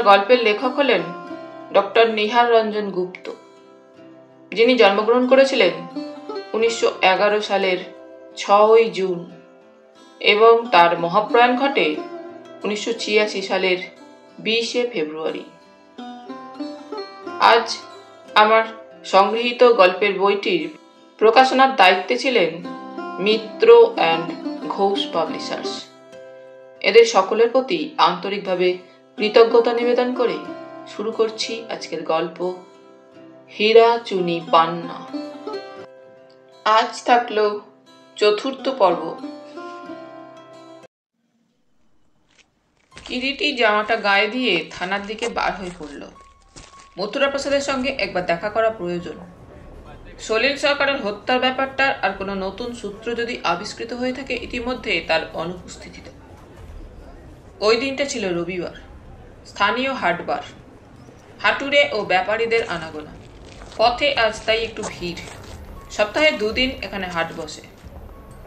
গল্পের লেখক হলেন ডক্টর নিহার রঞ্জন গুপ্ত, যিনি জন্মগ্রহণ করেছিলেন 1911 সালের 6 জুন এবং তার মহাপ্রয়াণ ঘটে 1986 সালের 20 ফেব্রুয়ারি। আজ আমার সংগৃহীত গল্পের বইটির প্রকাশনার দায়িত্বে ছিলেন মিত্র অ্যান্ড ঘোষ পাবলিশার্স। এদের সকলের প্রতি আন্তরিকভাবে কৃতজ্ঞতা নিবেদন করে শুরু করছি আজকের গল্প হীরা চুনি পান্না। আজ থাকলো 4র্থ পর্ব। কিরিটি জামাটা গায়ে দিয়ে থানার দিকে বার হয়ে পড়ল। মথুরা প্রসাদের সঙ্গে একবার দেখা করা প্রয়োজন। সলিল সরকারের হত্যার ব্যাপারটার আর কোনো নতুন সূত্র যদি আবিষ্কৃত হয়ে থাকে ইতিমধ্যে তার অনুপস্থিতিতে। ওই দিনটা ছিল রবিবার, স্থানীয় হাটবার। হাটুরে ও ব্যাপারীদের আনাগোনা। পথে আজ তাই একটু ভিড়। সপ্তাহে 2 দিন এখানে হাট বসে,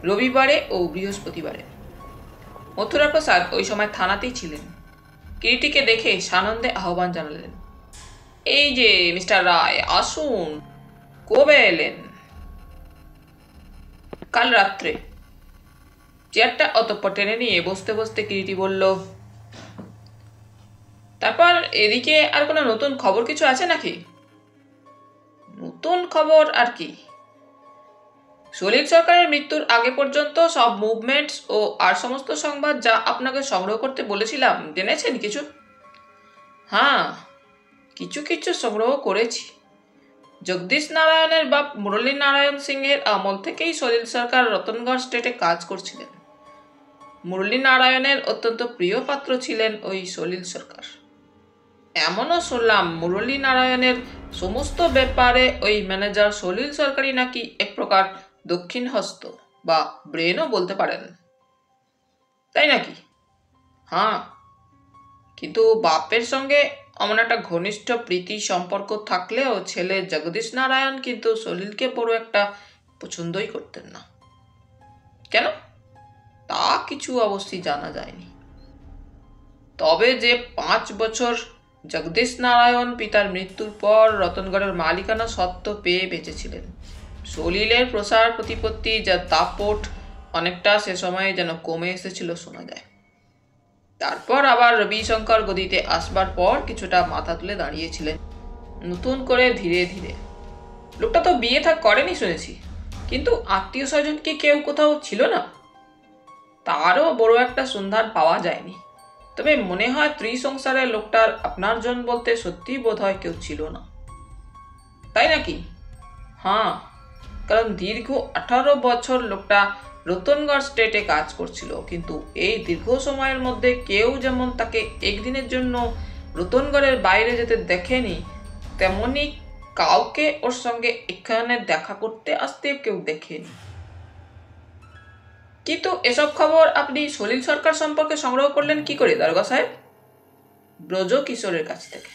রবিবারে ও বৃহস্পতিবারে। মথুরা প্রসাদ ওই সময় থানাতেই ছিলেন। কিরিটিকে দেখে সানন্দে আহ্বান জানালেন, এই যে মিস্টার রায়, আসুন। কবে এলেন? কাল রাত্রে। চেয়ারটা অতঃপর টেনে নিয়ে বসতে বসতে কিরিটি বলল, তারপর এদিকে আর কোনো নতুন খবর কিছু আছে নাকি? নতুন খবর আর কি? সলিল সরকারের মৃত্যুর আগে পর্যন্ত সব মুভমেন্টস ও আর সমস্ত সংবাদ যা আপনাকে সংগ্রহ করতে বলেছিলাম জেনেছেন কিছু? হ্যাঁ, কিছু কিছু সংগ্রহ করেছি। জগদীশ নারায়ণের বাপ মুরলী নারায়ণ সিংহের আমল থেকেই সলিল সরকার রতনগড় স্টেটে কাজ করছিলেন। মুরলী নারায়ণের অত্যন্ত প্রিয় পাত্র ছিলেন ওই সলিল সরকার। এমনও শুনলাম মুরলী নারায়ণের সমস্ত ব্যাপারে ওই ম্যানেজার সলিল সরকারই নাকি এক প্রকার দক্ষিণ হস্ত বা ব্রেনও বলতে পারেন। তাই নাকি? হ্যাঁ, কিন্তু বাপের সঙ্গে এমন একটা ঘনিষ্ঠ প্রীতি সম্পর্ক থাকলেও ছেলে জগদীশ নারায়ণ কিন্তু সলিলকে বড় একটা পছন্দই করতেন না। কেন তা কিছু অবশ্যই জানা যায়নি। তবে যে 5 বছর জগদীশ নারায়ণ পিতার মৃত্যুর পর রতনগড়ের মালিকানা সত্ত্ব পেয়ে বেঁচেছিলেন, সলিলের প্রসার প্রতিপত্তি যা দাপট অনেকটা সে সময়ে যেন কমে এসেছিল শোনা যায়। তারপর আবার রবিশঙ্কর গদিতে আসবার পর কিছুটা মাথা তুলে দাঁড়িয়েছিলেন নতুন করে ধীরে ধীরে। লোকটা তো বিয়ে থাক করেনি শুনেছি, কিন্তু আত্মীয় স্বজন কি কেউ কোথাও ছিল না? তারও বড় একটা সন্ধান পাওয়া যায়নি। তবে মনে হয় ত্রিসংসারের লোকটার আপনার জন বলতে সত্যি বোধ হয় কেউ ছিল না। তাই নাকি? হ্যাঁ, কারণ দীর্ঘ 18 বছর লোকটা রতনগড় স্টেটে কাজ করছিল, কিন্তু এই দীর্ঘ সময়ের মধ্যে কেউ যেমন তাকে একদিনের জন্য রতনগড়ের বাইরে যেতে দেখেনি, তেমনি কাউকে ওর সঙ্গে এখানে দেখা করতে আসতে কেউ দেখেনি। কিন্তু এসব খবর আপনি সলিল সরকার সম্পর্কে সংগ্রহ করলেন কি করে দারোগা সাহেব? ব্রজ কিশোরের কাছ থেকে।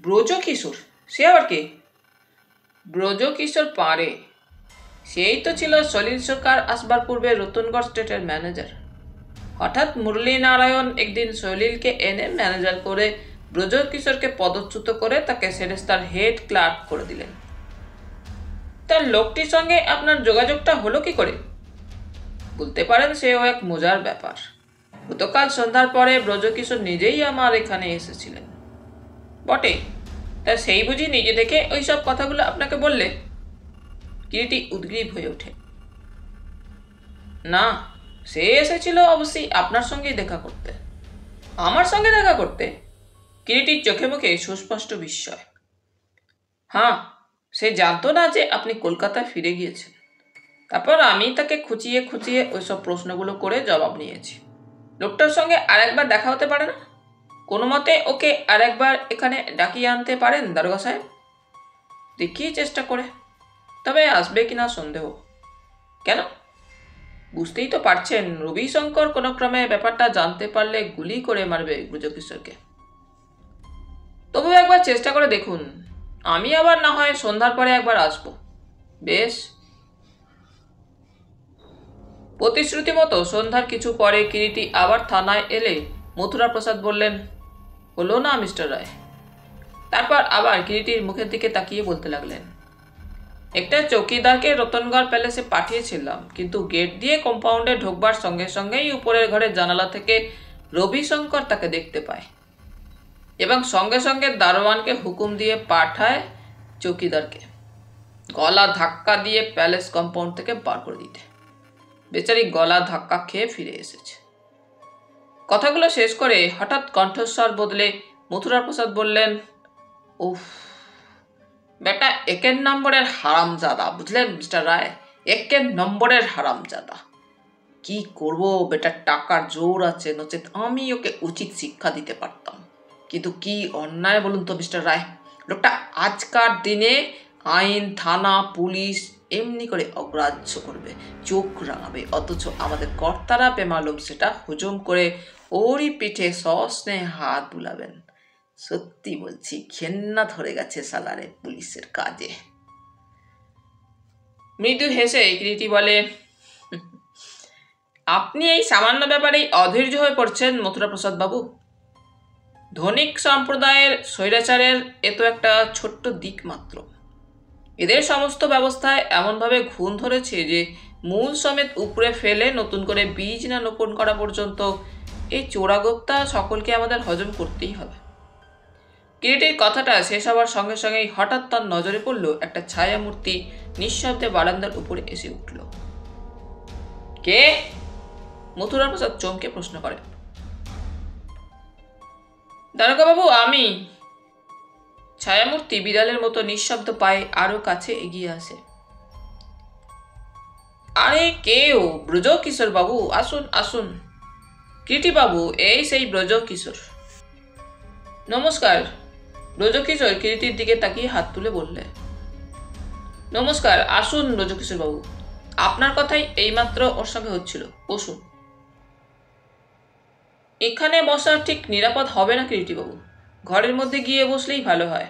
ব্রজ কিশোর? সে আবার কে? ব্রজ কিশোর পারে, সেই তো ছিল সলিল সরকার আসবার পূর্বে রতনগড় স্টেটের ম্যানেজার। হঠাৎ মুরলী নারায়ণ একদিন সলিলকে এনে ম্যানেজার করে ব্রজ কিশোরকে পদচ্যুত করে তাকে সেরেস্তার হেড ক্লার্ক করে দিলেন। তার লোকটির সঙ্গে আপনার যোগাযোগটা হলো কি করে? বলতে পারেন সেও এক মজার ব্যাপার। গতকাল সন্ধ্যার পরে ব্রজকিশোর নিজেই আমার এখানে এসেছিলেন। বটে, তা সেই বুঝি নিজে থেকে ওইসব কথাগুলো আপনাকে বললে? কিরিটি উদ্গ্রীব হয়ে ওঠে। না, সে এসেছিল অবশ্যই আপনার সঙ্গেই দেখা করতে। আমার সঙ্গে দেখা করতে? কিরিটির চোখে মুখে সুস্পষ্ট বিস্ময়। হ্যাঁ, সে জানতো না যে আপনি কলকাতায় ফিরে গিয়েছেন। তারপর আমি তাকে খুঁচিয়ে খুঁচিয়ে ওইসব প্রশ্নগুলো করে জবাব নিয়েছি। লোকটার সঙ্গে আরেকবার দেখা হতে পারে না? কোনো মতে ওকে আরেকবার এখানে ডাকিয়ে আনতে পারেন দারোগা সাহেব? দেখি চেষ্টা করে, তবে আসবে কিনা সন্দেহ। কেন? বুঝতেই তো পারছেন, রবিশঙ্কর কোনো ক্রমে ব্যাপারটা জানতে পারলে গুলি করে মারবে ব্রজকিশোরকে। তবু একবার চেষ্টা করে দেখুন। আমি আবার না হয় সন্ধ্যার পরে একবার আসব। বেশ। প্রতিশ্রুতি মতো সন্ধ্যার কিছু পরে কিরিটি আবার থানায় এলে মথুরা প্রসাদ বললেন, হলো না মিস্টার রায়। তারপর আবার কিরিটির মুখের দিকে তাকিয়ে বলতে লাগলেন, একটা চৌকিদারকে রতনগড় প্যালেসে পাঠিয়েছিলাম, কিন্তু গেট দিয়ে কম্পাউন্ডে ঢোকবার সঙ্গে সঙ্গেই উপরের ঘরের জানালা থেকে রবিশঙ্কর তাকে দেখতে পায় এবং সঙ্গে সঙ্গে দারোয়ানকে হুকুম দিয়ে পাঠায় চৌকিদারকে গলা ধাক্কা দিয়ে প্যালেস কম্পাউন্ড থেকে বার করে দিতে। বেচারি গলা ধাক্কা খেয়ে ফিরে এসেছে। কথাগুলো শেষ করে হঠাৎ কণ্ঠস্বর বদলে মথুরা প্রসাদ বললেন, উফ, বেটা একের নম্বরের হারামজাদা, বুঝলেন মিস্টার রায়, একের নম্বরের হারামজাদা। কি করব, বেটার টাকার জোর আছে, নচেত আমি ওকে উচিত শিক্ষা দিতে পারতাম। কিন্তু কি অন্যায় বলুন তো মিস্টার রায়, লোকটা আজকার দিনে আইন, থানা, পুলিশ এমনি করে অগ্রাহ্য করবে, চোখ রাঙাবে, অথচ আমাদের কর্তারা বেমালুম সেটা হজম করে ওরই পিঠে সস্নেহে হাত বুলাবেন। সত্যি বলছি, ঘেন্না ধরে গেছে সালারে পুলিশের কাজে। মৃদু হেসে কিরিটি বলে, আপনি এই সামান্য ব্যাপারেই অধৈর্য হয়ে পড়ছেন মথুরা প্রসাদ বাবু। ধনিক সম্প্রদায়ের স্বৈরাচারের এ তো একটা ছোট্ট দিক মাত্র। এদের সমস্ত ব্যবস্থায় এমনভাবে ঘুণ ধরেছে যে মূল সমেত উপরে ফেলে নতুন করে বীজ না রোপণ করা পর্যন্ত এই চোরাগোপ্তা সকলকে আমাদের হজম করতেই হবে। কিরিটির কথাটা শেষ হওয়ার সঙ্গে সঙ্গেই হঠাৎ তার নজরে পড়ল একটা ছায়ামূর্তি নিঃশব্দে বারান্দার উপরে এসে উঠল। কে? মথুরা প্রসাদ চমকে প্রশ্ন করেন। দারোগাবাবু, আমি। ছায়ামূর্তি বিড়ালের মতো নিঃশব্দ পায়ে আরো কাছে এগিয়ে আসে। আরে কেউ? ব্রজকিশোর বাবু, আসুন আসুন। কিরিটি বাবু, এই সেই ব্রজকিশোর। নমস্কার। ব্রজকিশোর কিরিটির দিকে তাকিয়ে হাত তুলে বললে, নমস্কার, আসুন ব্রজকিশোর বাবু, আপনার কথাই এইমাত্র ওর সঙ্গে হচ্ছিল, বসুন। এখানে বসা ঠিক নিরাপদ হবে না কিরিটি বাবু, ঘরের মধ্যে গিয়ে বসলেই ভালো হয়।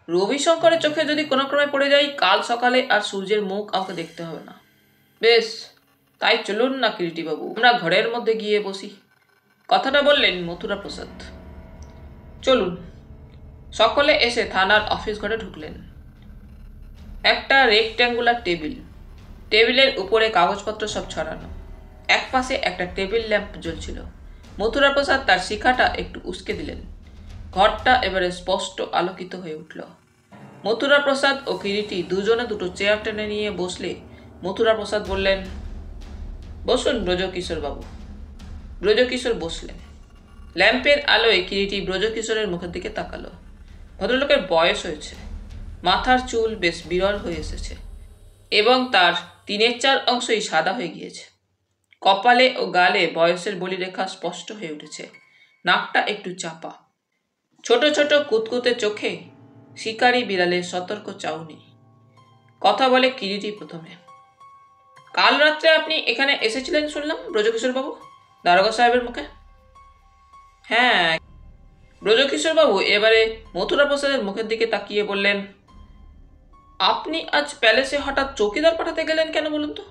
রবিশঙ্করের চোখে যদি কোনো ক্রমে পড়ে যাই, কাল সকালে আর সূর্যের মুখ আমাকে দেখতে হবে না। বেশ, তাই চলুন না কিরিটি বাবু, আমরা ঘরের মধ্যে গিয়ে বসি। কথাটা বললেন মথুরা প্রসাদ। চলুন। সকলে এসে থানার অফিস ঘরে ঢুকলেন। একটা রেক্ট্যাঙ্গুলার টেবিল, টেবিলের উপরে কাগজপত্র সব ছড়ানো, এক পাশে একটা টেবিল ল্যাম্প জ্বলছিল। মথুরা প্রসাদ তার শিখাটা একটু উস্কে দিলেন। ঘরটা এবারে স্পষ্ট আলোকিত হয়ে উঠল। মথুরা প্রসাদ ও কিরিটি দুজনে দুটো চেয়ার টেনে নিয়ে বসলে মথুরা প্রসাদ বললেন, বসুন ব্রজকিশোর বাবু। ব্রজকিশোর বসলেন। ল্যাম্পের আলোয় কিরিটি ব্রজকিশোরের মুখের দিকে তাকালো। ভদ্রলোকের বয়স হয়েছে, মাথার চুল বেশ বিরল হয়ে এসেছে এবং তার 3/4 অংশই সাদা হয়ে গিয়েছে। কপালে ও গালে বয়সের বলিরেখা স্পষ্ট হয়ে উঠেছে। নাকটা একটু চাপা, ছোট ছোট কুতকুতে চোখে শিকারী বিড়ালের সতর্ক চাউনি। কথা বলে কিরিটি প্রথমে। কাল রাত্রে আপনি এখানে এসেছিলেন শুনলাম ব্রজকিশোর বাবু, দারোগা সাহেবের মুখে। হ্যাঁ। ব্রজকিশোর বাবু এবারে মথুরা প্রসাদের মুখের দিকে তাকিয়ে বললেন, আপনি আজ প্যালেসে হঠাৎ চৌকিদার পাঠাতে গেলেন কেন বলুন তো?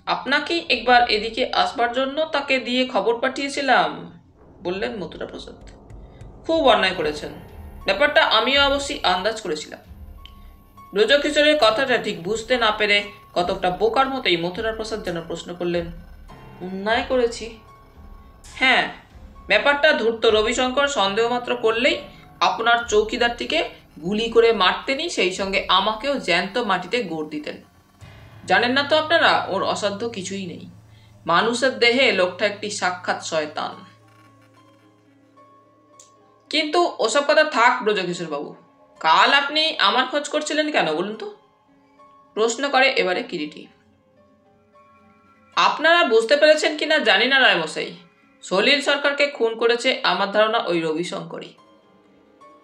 আপনাকেই একবার এদিকে আসবার জন্য তাকে দিয়ে খবর পাঠিয়েছিলাম, বললেন মথুরা প্রসাদ। খুব অন্যায় করেছেন, ব্যাপারটা আমিও অবশ্যই আন্দাজ করেছিলাম। ব্রজকিশোরের কথাটা ঠিক বুঝতে না পেরে কতকটা বোকার মতোই মথুরা প্রসাদ যেন প্রশ্ন করলেন, অন্যায় করেছি? হ্যাঁ, ব্যাপারটা ধূর্ত রবিশঙ্কর সন্দেহ মাত্র করলেই আপনার চৌকিদারটিকে গুলি করে মারতেনই, সেই সঙ্গে আমাকেও জ্যান্ত মাটিতে গোড় দিতেন। জানেন না তো আপনারা, ওর অসাধ্য কিছুই নেই। মানুষের দেহে লোকটা একটি সাক্ষাৎ শয়তান। কিন্তু ওসব কথা থাক ব্রজকিশোর বাবু, কাল আপনি আমার খোঁজ করছিলেন কেন বলুন তো? প্রশ্ন করে এবারে কিরিটি। আপনারা বুঝতে পেরেছেন কিনা জানি না রায়মশাই, সলিল সরকারকে খুন করেছে আমার ধারণা ওই রবিশঙ্করই।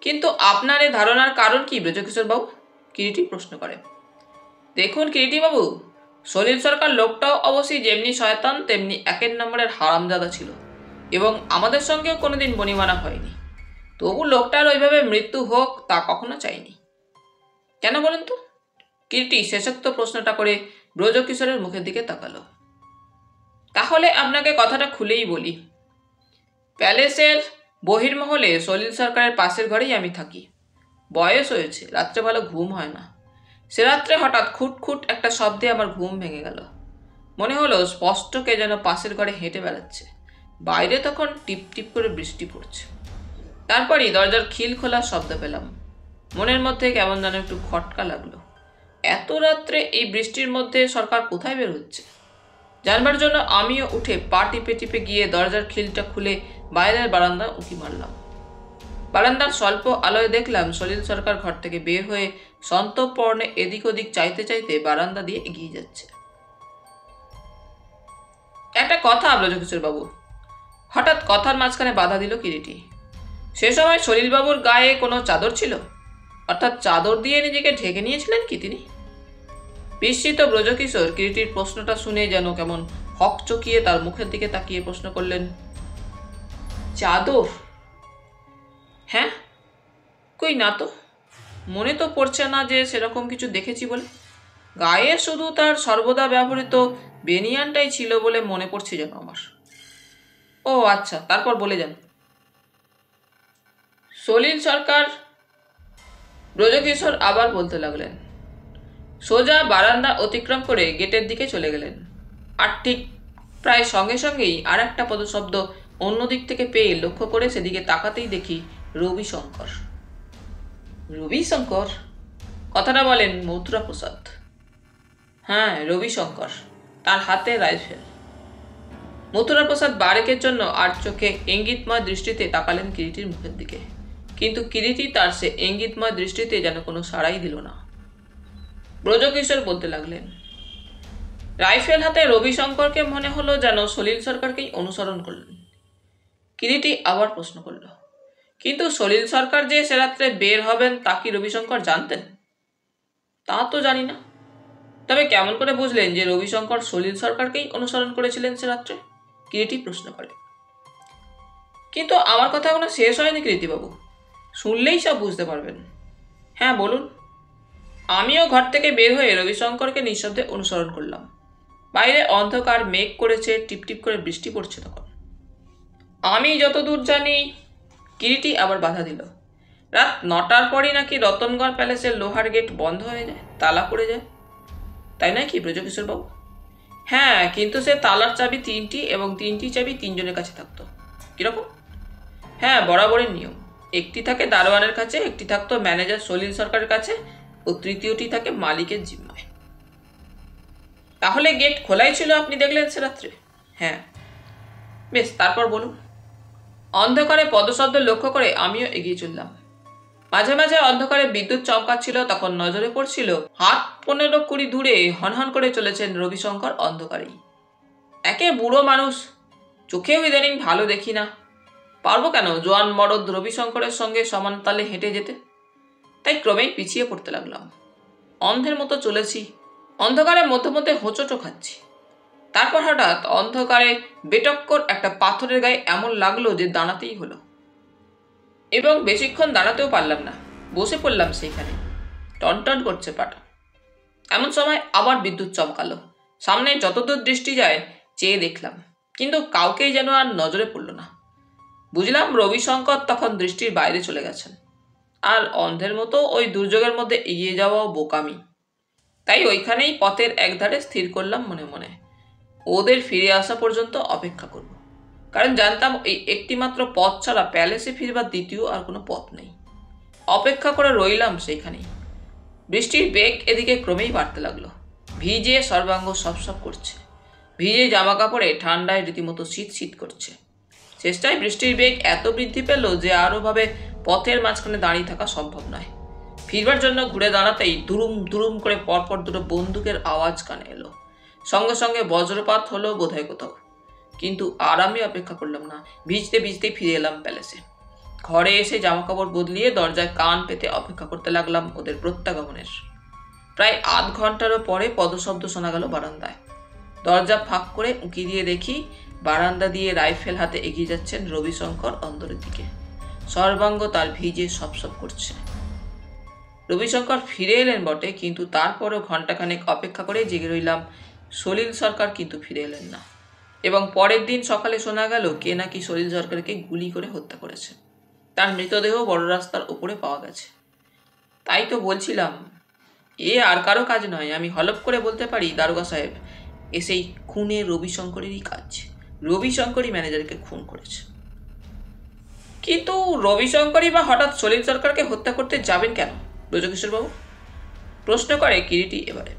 কিন্তু আপনার এই ধারণার কারণ কি ব্রজকিশোর বাবু? কিরিটি প্রশ্ন করে। দেখুন কিরিটি বাবু, সলিল সরকার লোকটাও অবশ্যই যেমনি শয়তান তেমনি একের নম্বরের হারামজাদা ছিল এবং আমাদের সঙ্গেও কোনোদিন বনিমানা হয়নি। তবু লোকটার ওইভাবে মৃত্যু হোক তা কখনো চাইনি। কেন বলেন তো? কিরিটি শেষোক্ত প্রশ্নটা করে ব্রজকিশোরের মুখের দিকে তাকালো। তাহলে আপনাকে কথাটা খুলেই বলি। প্যালেসের বহির্মহলে সলিল সরকারের পাশের ঘরেই আমি থাকি। বয়স হয়েছে, রাত্রে ভালো ঘুম হয় না। সে রাত্রে হঠাৎ খুটখুট একটা শব্দে আমার ঘুম ভেঙে গেল। মনে হলো স্পষ্ট কে যেন পাশের ঘরে হেঁটে বেড়াচ্ছে। বাইরে তখন টিপ টিপ করে বৃষ্টি পড়ছে। তারপরই দরজার খিল খোলার শব্দ পেলাম। মনের মধ্যে কেমন যেন একটু খটকা লাগলো। এত রাত্রে এই বৃষ্টির মধ্যে সরকার কোথায় বের হচ্ছে? জানবার জন্য আমিও উঠে পা টিপে টিপে গিয়ে দরজার খিলটা খুলে বাইরের বারান্দা উঁকি মারলাম। বারান্দার স্বল্প আলোয় দেখলাম সলিল সরকার ঘর থেকে বের হয়ে সন্তর্পণে এদিক ওদিক চাইতে চাইতে বারান্দা দিয়ে এগিয়ে যাচ্ছে। একটা কথা ব্রজকিশোর বাবু, হঠাৎ কথার মাঝখানে বাধা দিল কিরিটি। সে সময় সলিলবাবুর গায়ে কোনো চাদর ছিল? অর্থাৎ চাদর দিয়ে নিজেকে ঢেকে নিয়েছিলেন কি তিনি? বিস্মিত ব্রজকিশোর কিরিটির প্রশ্নটা শুনে যেন কেমন হকচকিয়ে তার মুখের দিকে তাকিয়ে প্রশ্ন করলেন, চাদর? হ্যাঁ, কই না তো, মনে তো পড়ছে না যে সেরকম কিছু দেখেছি বলে। গায়ে শুধু তার সর্বদা ব্যবহৃত বেনিয়ানটাই ছিল বলে মনে পড়ছে যেন আমার। ও আচ্ছা, তারপর বলে যান। সলিল সরকার, ব্রজকিশোর আবার বলতে লাগলেন, সোজা বারান্দা অতিক্রম করে গেটের দিকে চলে গেলেন। আর ঠিক প্রায় সঙ্গে সঙ্গেই আর একটা পদশব্দ অন্যদিক থেকে পেয়ে লক্ষ্য করে সেদিকে তাকাতেই দেখি রবিশঙ্কর। রবিশঙ্কর? কথাটা বলেন মথুরা প্রসাদ। হ্যাঁ, রবিশঙ্কর, তার হাতে রাইফেল। মথুরা প্রসাদ বারেকের জন্য আর চোখে ইঙ্গিতময় দৃষ্টিতে তাকালেন কিরিটির মুখের দিকে, কিন্তু কিরিটি তার সে ইঙ্গিতময় দৃষ্টিতে যেন কোনো সাড়াই দিল না। ব্রজকিশোর বলতে লাগলেন, রাইফেল হাতে রবিশঙ্করকে মনে হলো যেন সলিল সরকারকেই অনুসরণ করলেন। কিরিটি আবার প্রশ্ন করল, কিন্তু সলিল সরকার যে সে রাত্রে বের হবেন তা কি রবিশঙ্কর জানতেন? তা তো জানি না। তবে কেমন করে বুঝলেন যে রবিশঙ্কর সলিল সরকারকেই অনুসরণ করেছিলেন সে রাত্রে? কিরিটি প্রশ্ন করে। কিন্তু আমার কথা এখনো শেষ হয়নি কিরিটিবাবু, শুনলেই সব বুঝতে পারবেন। হ্যাঁ বলুন। আমিও ঘর থেকে বের হয়ে রবিশঙ্করকে নিঃশব্দে অনুসরণ করলাম। বাইরে অন্ধকার, মেঘ করেছে, টিপটিপ করে বৃষ্টি পড়ছে তখন। আমি যতদূর জানি, কিরিটি আবার বাধা দিল, রাত 9টার পরই নাকি রতনগড় প্যালেসের লোহার গেট বন্ধ হয়ে যায়, তালা পড়ে যায়। তাই নয় কি ব্রজকিশোর বাবু? হ্যাঁ, কিন্তু সে তালার চাবি 3টি এবং 3টি চাবি 3 জনের কাছে থাকতো। কিরকম? হ্যাঁ, বরাবরের নিয়ম। একটি থাকে দারোয়ানের কাছে, একটি থাকতো ম্যানেজার সলিল সরকারের কাছে ও তৃতীয়টি থাকে মালিকের জিম্মায়। তাহলে গেট খোলাই ছিল আপনি দেখলেন সে রাত্রে? হ্যাঁ। বেশ, তারপর বলুন। অন্ধকারে পদশব্দ লক্ষ্য করে আমিও এগিয়ে চললাম। মাঝে মাঝে অন্ধকারে বিদ্যুৎ চমকাচ্ছিল, তখন নজরে পড়ছিল হাত 15-20 দূরে হনহন করে চলেছেন রবিশঙ্কর অন্ধকারেই। একে বুড়ো মানুষ, চোখেও ইদানিং ভালো দেখি না। পারবো কেন জোয়ান মরদ রবিশঙ্করের সঙ্গে সমান তালে হেঁটে যেতে? তাই ক্রমেই পিছিয়ে পড়তে লাগলাম। অন্ধের মতো চলেছি, অন্ধকারের মধ্যে মধ্যে হোঁচটও খাচ্ছি। তারপর হঠাৎ অন্ধকারে বেটক্কর একটা পাথরের গায়ে এমন লাগলো যে দাঁড়াতেই হলো, এবং বেশিক্ষণ দাঁড়াতেও পারলাম না, বসে পড়লাম সেইখানে। টনটন করছে পাটা। এমন সময় আবার বিদ্যুৎ চমকালো। সামনে যতদূর দৃষ্টি যায় চেয়ে দেখলাম, কিন্তু কাউকেই যেন আর নজরে পড়ল না। বুঝলাম রবিশঙ্কর তখন দৃষ্টির বাইরে চলে গেছেন, আর অন্ধের মতো ওই দুর্যোগের মধ্যে এগিয়ে যাওয়াও বোকামি। তাই ওইখানেই পথের একধারে স্থির করলাম মনে মনে, ওদের ফিরে আসা পর্যন্ত অপেক্ষা করব। কারণ জানতাম এই একটিমাত্র পথ ছাড়া প্যালেসে ফিরবার দ্বিতীয় আর কোনো পথ নেই। অপেক্ষা করে রইলাম সেইখানেই। বৃষ্টির বেগ এদিকে ক্রমেই বাড়তে লাগলো। ভিজে সর্বাঙ্গ সপসপ করছে। ভিজে জামা কাপড়ে ঠান্ডায় রীতিমতো শীত শীত করছে। শেষটায় বৃষ্টির বেগ এত বৃদ্ধি পেল যে আরও ভাবে পথের মাঝখানে দাঁড়িয়ে থাকা সম্ভব নয়। ফিরবার জন্য ঘুরে দাঁড়াতেই দুরুম দুরুম করে পরপর দুটো বন্দুকের আওয়াজ কানে এলো। সঙ্গে সঙ্গে বজ্রপাত হলো বোধহয় কোথাও। কিন্তু আর আমি অপেক্ষা করলাম না, ভিজতে ভিজতেই ফিরে এলাম প্যালেসে। ঘরে এসে জামাকাপড় বদলিয়ে দরজায় কান পেতে অপেক্ষা করতে লাগলাম ওদের প্রত্যাগমনের। প্রায় আধ ঘন্টারও পরে পদশব্দ শোনা গেল বারান্দায়। দরজা ফাঁক করে উঁকি দিয়ে দেখি বারান্দা দিয়ে রাইফেল হাতে এগিয়ে যাচ্ছেন রবিশঙ্কর অন্দরের দিকে। সর্বাঙ্গ তার ভিজে সপসপ করছে। রবিশঙ্কর ফিরে এলেন বটে, কিন্তু তারপরও ঘণ্টাখানেক অপেক্ষা করে জেগে রইলাম। সলিল সরকার কিন্তু ফিরে এলেন না। এবং পরের দিন সকালে শোনা গেল কে নাকি সলিল সরকারকে গুলি করে হত্যা করেছে। তার মৃতদেহ বড় রাস্তার উপরে পাওয়া গেছে। তাই তো বলছিলাম, এ আর কারো কাজ নয়, আমি হলফ করে বলতে পারি দারোগা সাহেব, এ সেই খুনে রবিশঙ্করেরই কাজ। রবিশঙ্করই ম্যানেজারকে খুন করেছে। কিন্তু রবিশঙ্করই বা হঠাৎ সলিল সরকারকে হত্যা করতে যাবেন কেন ব্রজকিশোরবাবু? প্রশ্ন করে কিরিটি এবারে।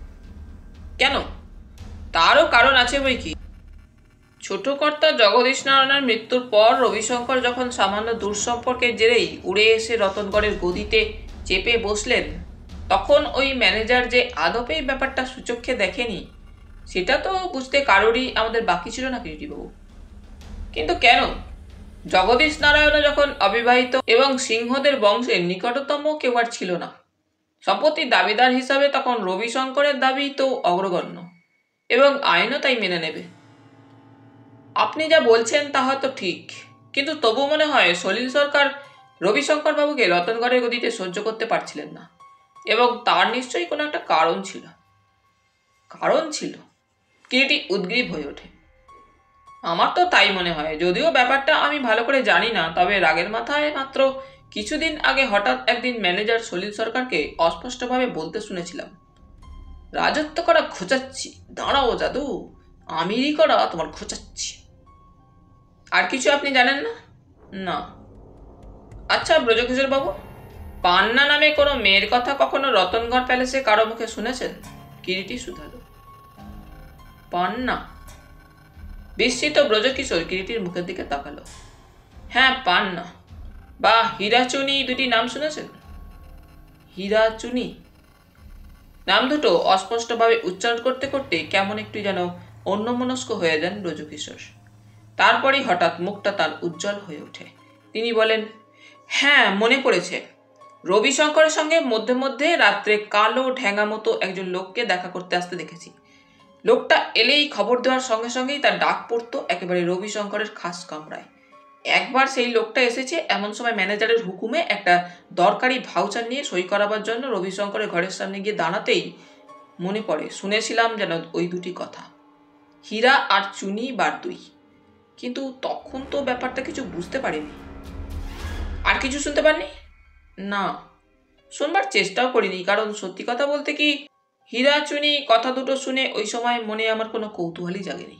কেন? তারও কারণ আছে বই কি। ছোট কর্তা জগদীশ নারায়ণের মৃত্যুর পর রবিশঙ্কর যখন সামান্য দূরসম্পর্কের জেরেই উড়ে এসে রতনগড়ের গদিতে চেপে বসলেন, তখন ওই ম্যানেজার যে আদপেই ব্যাপারটা সুচক্ষে দেখেনি সেটা তো বুঝতে কারোরই আমাদের বাকি ছিল না কিরিটিবাবু। কিন্তু কেন? জগদীশ নারায়ণও যখন অবিবাহিত এবং সিংহদের বংশের নিকটতম কেউ আর ছিল না, সম্পত্তির দাবিদার হিসাবে তখন রবিশঙ্করের দাবি তো অগ্রগণ্য এবং আইনও তাই মেনে নেবে। আপনি যা বলছেন তা হয়তো ঠিক, কিন্তু তবু মনে হয় সলিল সরকার রবিশঙ্কর বাবুকে রতনগড়ের গদিতে সহ্য করতে পারছিলেন না এবং তার নিশ্চয়ই কোনো একটা কারণ ছিল। কারণ ছিল? কিরিটি উদ্গ্রীব হয়ে ওঠে। আমার তো তাই মনে হয়, যদিও ব্যাপারটা আমি ভালো করে জানি না, তবে রাগের মাথায় মাত্র কিছুদিন আগে হঠাৎ একদিন ম্যানেজার সলিল সরকারকে অস্পষ্টভাবে বলতে শুনেছিলাম, রাজত্ব করা খোঁচাচ্ছি, দাঁড়াও জাদু, আমিরই করা তোমার খোঁচাচ্ছি। আর কিছু আপনি জানেন না? না। আচ্ছা ব্রজকিশোর বাবু, পান্না নামে কোনো মেয়ের কথা কখনো রতনগড় প্যালেসে কারো মুখে শুনেছেন? কিরিটি শুধালো। পান্না? বিস্মিত ব্রজকিশোর কিরিটির মুখের দিকে তাকালো। হ্যাঁ, পান্না বা হীরাচুনি দুটি নাম শুনেছেন? হীরাচুনি নাম দুটো অস্পষ্টভাবে উচ্চারণ করতে করতে কেমন একটু যেন অন্যমনস্ক হয়ে যান ব্রজকিশোর। তারপরেই হঠাৎ মুখটা তার উজ্জ্বল হয়ে ওঠে। তিনি বলেন, হ্যাঁ মনে পড়েছে, রবিশঙ্করের সঙ্গে মধ্যে মধ্যে রাত্রে কালো ঢ্যাঙা মতো একজন লোককে দেখা করতে আসতে দেখেছি। লোকটা এলেই খবর দেওয়ার সঙ্গে সঙ্গেই তার ডাক পড়তো একেবারে রবিশঙ্করের খাস কামরায়। একবার সেই লোকটা এসেছে এমন সময় ম্যানেজারের হুকুমে একটা দরকারি ভাউচার নিয়ে সই করাবার জন্য রবিশঙ্করের ঘরের সামনে গিয়ে দাঁড়াতেই মনে পড়ে শুনেছিলাম যেন ওই দুটি কথা, হীরা আর চুনি বার দুই। কিন্তু তখন তো ব্যাপারটা কিছু বুঝতে পারিনি। আর কিছু শুনতে পাননি? না, শুনবার চেষ্টাও করিনি, কারণ সত্যি কথা বলতে কি, হীরা চুনি কথা দুটো শুনে ওই সময় মনে আমার কোনো কৌতূহলই জাগেনি।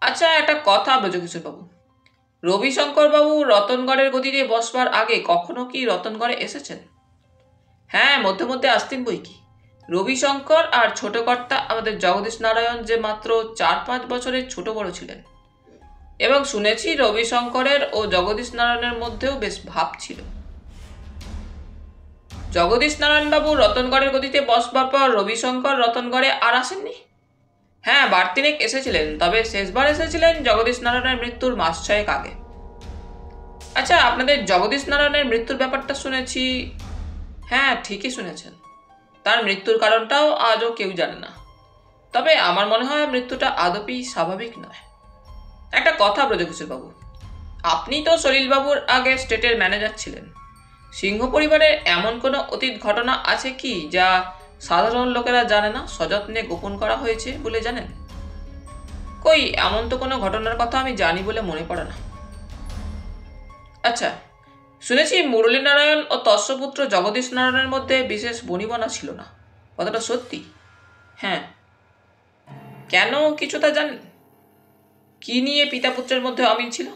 আচ্ছা একটা কথা ব্রজকিশোর বাবু, রবিশঙ্কর বাবু রতনগড়ের গদিতে বসবার আগে কখনো কি রতনগড়ে এসেছেন? হ্যাঁ, মধ্যে মধ্যে আসতেন বই কি। রবিশঙ্কর আর ছোট কর্তা আমাদের জগদীশ নারায়ণ যে মাত্র 4-5 বছরের ছোট বড় ছিলেন, এবং শুনেছি রবিশঙ্করের ও জগদীশ নারায়ণের মধ্যেও বেশ ভাব ছিল। জগদীশ নারায়ণ বাবু রতনগড়ের গদিতে বসবার পর রবিশঙ্কর রতনগড়ে আর আসেননি? হ্যাঁ, বার তিনেক এসেছিলেন, তবে শেষবার এসেছিলেন জগদীশ নারায়ণের মৃত্যুর মাস 6 আগে। আচ্ছা, আপনাদের জগদীশ নারায়ণের মৃত্যুর ব্যাপারটা শুনেছি। হ্যাঁ, ঠিকই শুনেছেন। তার মৃত্যুর কারণটাও আজও কেউ জানে না, তবে আমার মনে হয় মৃত্যুটা আদপেই স্বাভাবিক নয়। একটা কথা ব্রজকিশোর বাবু, আপনি তো সলিল বাবুর আগে স্টেটের ম্যানেজার ছিলেন। সিংহ পরিবারের এমন কোনো অতীত ঘটনা আছে কি যা সাধারণ লোকেরা জানে না, সযত্নে গোপন করা হয়েছে বলে জানেন? কই, এমন তো কোনো ঘটনার কথা আমি জানি বলে মনে পড়ে না। আচ্ছা, শুনেছি মুরলীনারায়ণ ও তস্যপুত্র জগদীশ নারায়ণের মধ্যে বিশেষ বনিবনা ছিল না, কথাটা সত্যি? হ্যাঁ। কেন কিছু তা জানেন? কি নিয়ে পিতা পুত্রের মধ্যে অমিল ছিল?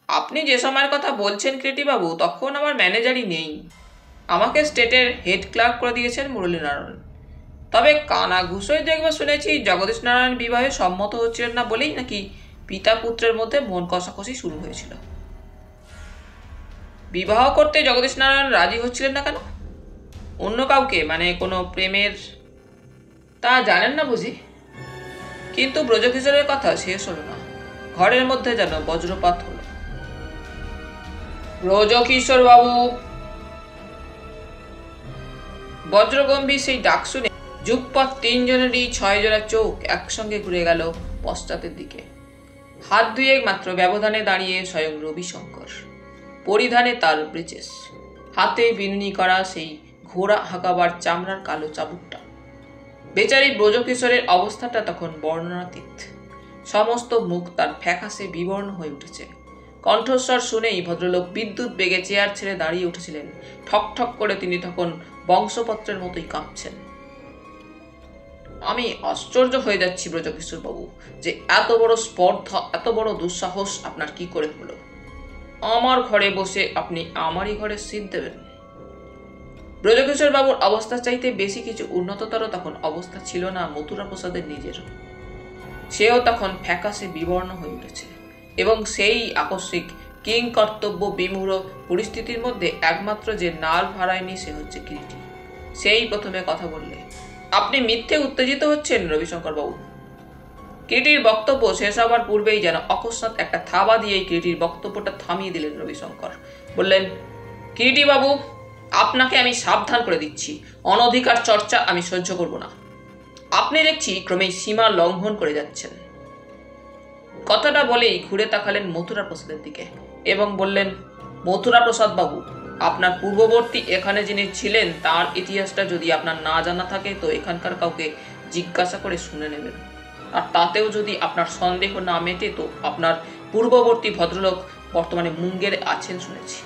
আপনি যে সময়ের কথা বলছেন কৃতিবাবু, তখন আমার ম্যানেজারই নেই। আমাকে স্টেটের হেড ক্লার্ক করে দিয়েছেন মুরলীনারায়ণ। তবে কানা ঘুষোয় দেখবে শুনেছি জগদীশ নারায়ণ বিবাহে সম্মত হচ্ছিলেন না বলেই নাকি পিতা পুত্রের মধ্যে মন কষাকষি শুরু হয়েছিল। বিবাহ করতে জগদীশ নারায়ণ রাজি হচ্ছিলেন না কেন? অন্য কাউকে, মানে কোনো প্রেমের? তা জানেন না বুঝি? কিন্তু ব্রজকিশোরের কথা শেষ হলো না, ঘরের মধ্যে যেন বজ্রপাত হলো। ব্রজকিশোর বাবু! বজ্রগম্ভীর সেই ডাক শুনে যুগপৎ 3 জনেরই 6 জোড়া চোখ একসঙ্গে ঘুরে গেল পশ্চাতের দিকে। হাত দুয়েক মাত্র ব্যবধানে দাঁড়িয়ে স্বয়ং রবিশঙ্কর, পরিধানে তার ব্রিচেস, হাতে বিনুনি করা সেই ঘোড়া হাঁকাবার চামড়ার কালো চাবুকটা। বেচারি ব্রজকিশোরের অবস্থাটা তখন বর্ণনাতীত। সমস্ত মুখ তার ফ্যাকাশে বিবর্ণ হয়ে উঠেছে। কণ্ঠস্বর শুনেই ভদ্রলোক বিদ্যুৎ বেগে চেয়ার ছেড়ে দাঁড়িয়ে উঠেছিলেন। ঠক ঠক করে তিনি তখন বংশপত্রের মতোই কাঁপছেন। আমি আশ্চর্য হয়ে যাচ্ছি ব্রজকিশোর বাবু, যে এত বড় স্পর্ধা, এত বড় দুঃসাহস আপনার কি করে হলো? আমার ঘরে বসে আপনি আমারই ঘরে সিট দেবেন? ব্রজকিশোর বাবুর অবস্থা চাইতে বেশি কিছু উন্নততর তখন অবস্থা ছিল না মথুরা প্রসাদের নিজের। সেও তখন ফ্যাকাশে বিবর্ণ হয়ে উঠেছে, এবং সেই আকস্মিক কিং কর্তব্য বিমূঢ় পরিস্থিতির মধ্যে একমাত্র যে নার্ভ হারায়নি সে হচ্ছে কিরিটি। সেই প্রথমে কথা বললে, আপনি মিথ্যে উত্তেজিত হচ্ছেন রবিশঙ্কর বাবু। কিরিটির বক্তব্য শেষ হওয়ার পূর্বেই যেন অকস্মাৎ একটা থাবা দিয়েই কিরিটির বক্তব্যটা থামিয়ে দিলেন রবিশঙ্কর। বললেন, কিরিটি বাবু, আপনাকে আমি সাবধান করে দিচ্ছি, অনধিকার চর্চা আমি সহ্য করব না। আপনি দেখছি ক্রমেই সীমা লঙ্ঘন করে যাচ্ছেন। কথাটা বলেই ঘুরে তাকালেন মথুরা প্রসাদের দিকে এবং বললেন, মথুরা প্রসাদ বাবু, আপনার পূর্ববর্তী এখানে যিনি ছিলেন তার ইতিহাসটা যদি আপনার না জানা থাকে তো এখানকার কাউকে জিজ্ঞাসা করে শুনে নেবেন। আর তাতেও যদি আপনার সন্দেহ না মেটে তো আপনার পূর্ববর্তী ভদ্রলোক বর্তমানে মুঙ্গেরে আছেন শুনেছি।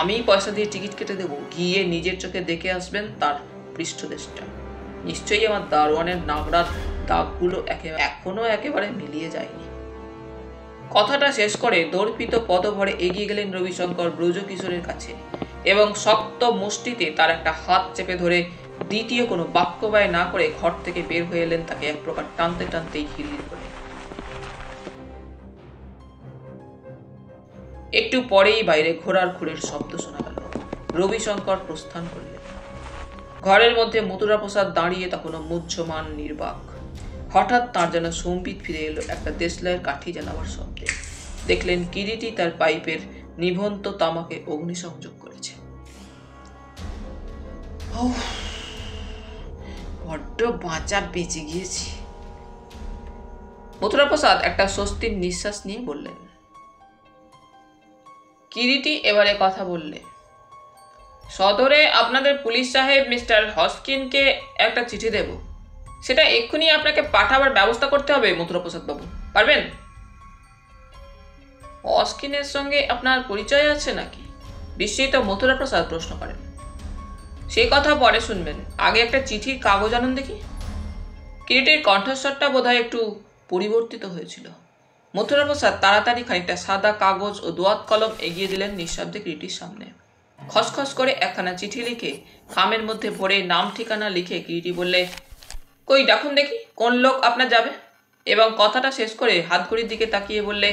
আমি পয়সা দিয়ে টিকিট কেটে দেবো, গিয়ে নিজের চোখে দেখে আসবেন তার পৃষ্ঠদেশটা। নিশ্চয়ই আমার দারোয়ানের নাগরার দাগগুলো এখনো একেবারে মিলিয়ে যায়নি। কথাটা শেষ করে দর্পিত পদভরে এগিয়ে গেলেন রবিশঙ্কর ব্রজকিশোরের কাছে এবং শক্ত মুষ্টিতে তার একটা হাত চেপে ধরে দ্বিতীয় কোনো বাক্য ব্যয় না করে ঘর থেকে বের হয়ে এলেন, তাকে এক প্রকার টানতে টানতেই হিড়হিড় করে। একটু পরেই বাইরে ঘোড়ার খুঁড়ের শব্দ শোনা গেল। রবিশঙ্কর প্রস্থান করলেন। ঘরের মধ্যে মথুরা প্রসাদ দাঁড়িয়ে তখনও মুহ্যমান নির্বাক। হঠাৎ তার যেন সম্বিত ফিরে এলো একটা দেশলাইয়ের কাঠি জ্বালাবার শব্দে। দেখলেন কিরিটি তার পাইপের নিভন্ত তামাকে অগ্নিসংযোগ করেছে। বড্ড বাঁচা বেঁচে গিয়েছি। মথুরা প্রসাদ একটা স্বস্তির নিঃশ্বাস নিয়ে বললেন। কিরিটি এবারে কথা বললে, সদরে আপনাদের পুলিশ সাহেব মিস্টার হস্কিনকে একটা চিঠি দেব, সেটা এক্ষুনি আপনাকে পাঠাবার ব্যবস্থা করতে হবে মথুরা প্রসাদ বাবু, পারবেন? হস্কিনের সঙ্গে আপনার পরিচয় আছে নাকি? বিস্মিত মথুরা প্রসাদ প্রশ্ন করেন। সেই কথা পরে শুনবেন, আগে একটা চিঠির কাগজ আনুন দেখি। কিরিটির কণ্ঠস্বরটা বোধহয় একটু পরিবর্তিত হয়েছিল। মথুরা প্রসাদ তাড়াতাড়ি খানিকটা সাদা কাগজ ও দোয়াত কলম এগিয়ে দিলেন নিঃশব্দে কিরিটির সামনে। খসখস করে একখানা চিঠি লিখে খামের মধ্যে ভরে নাম ঠিকানা লিখে কিরিটি বললে, কই ডাকুন দেখি কোন লোক আপনার যাবে। এবং কথাটা শেষ করে হাতঘড়ির দিকে তাকিয়ে বললে,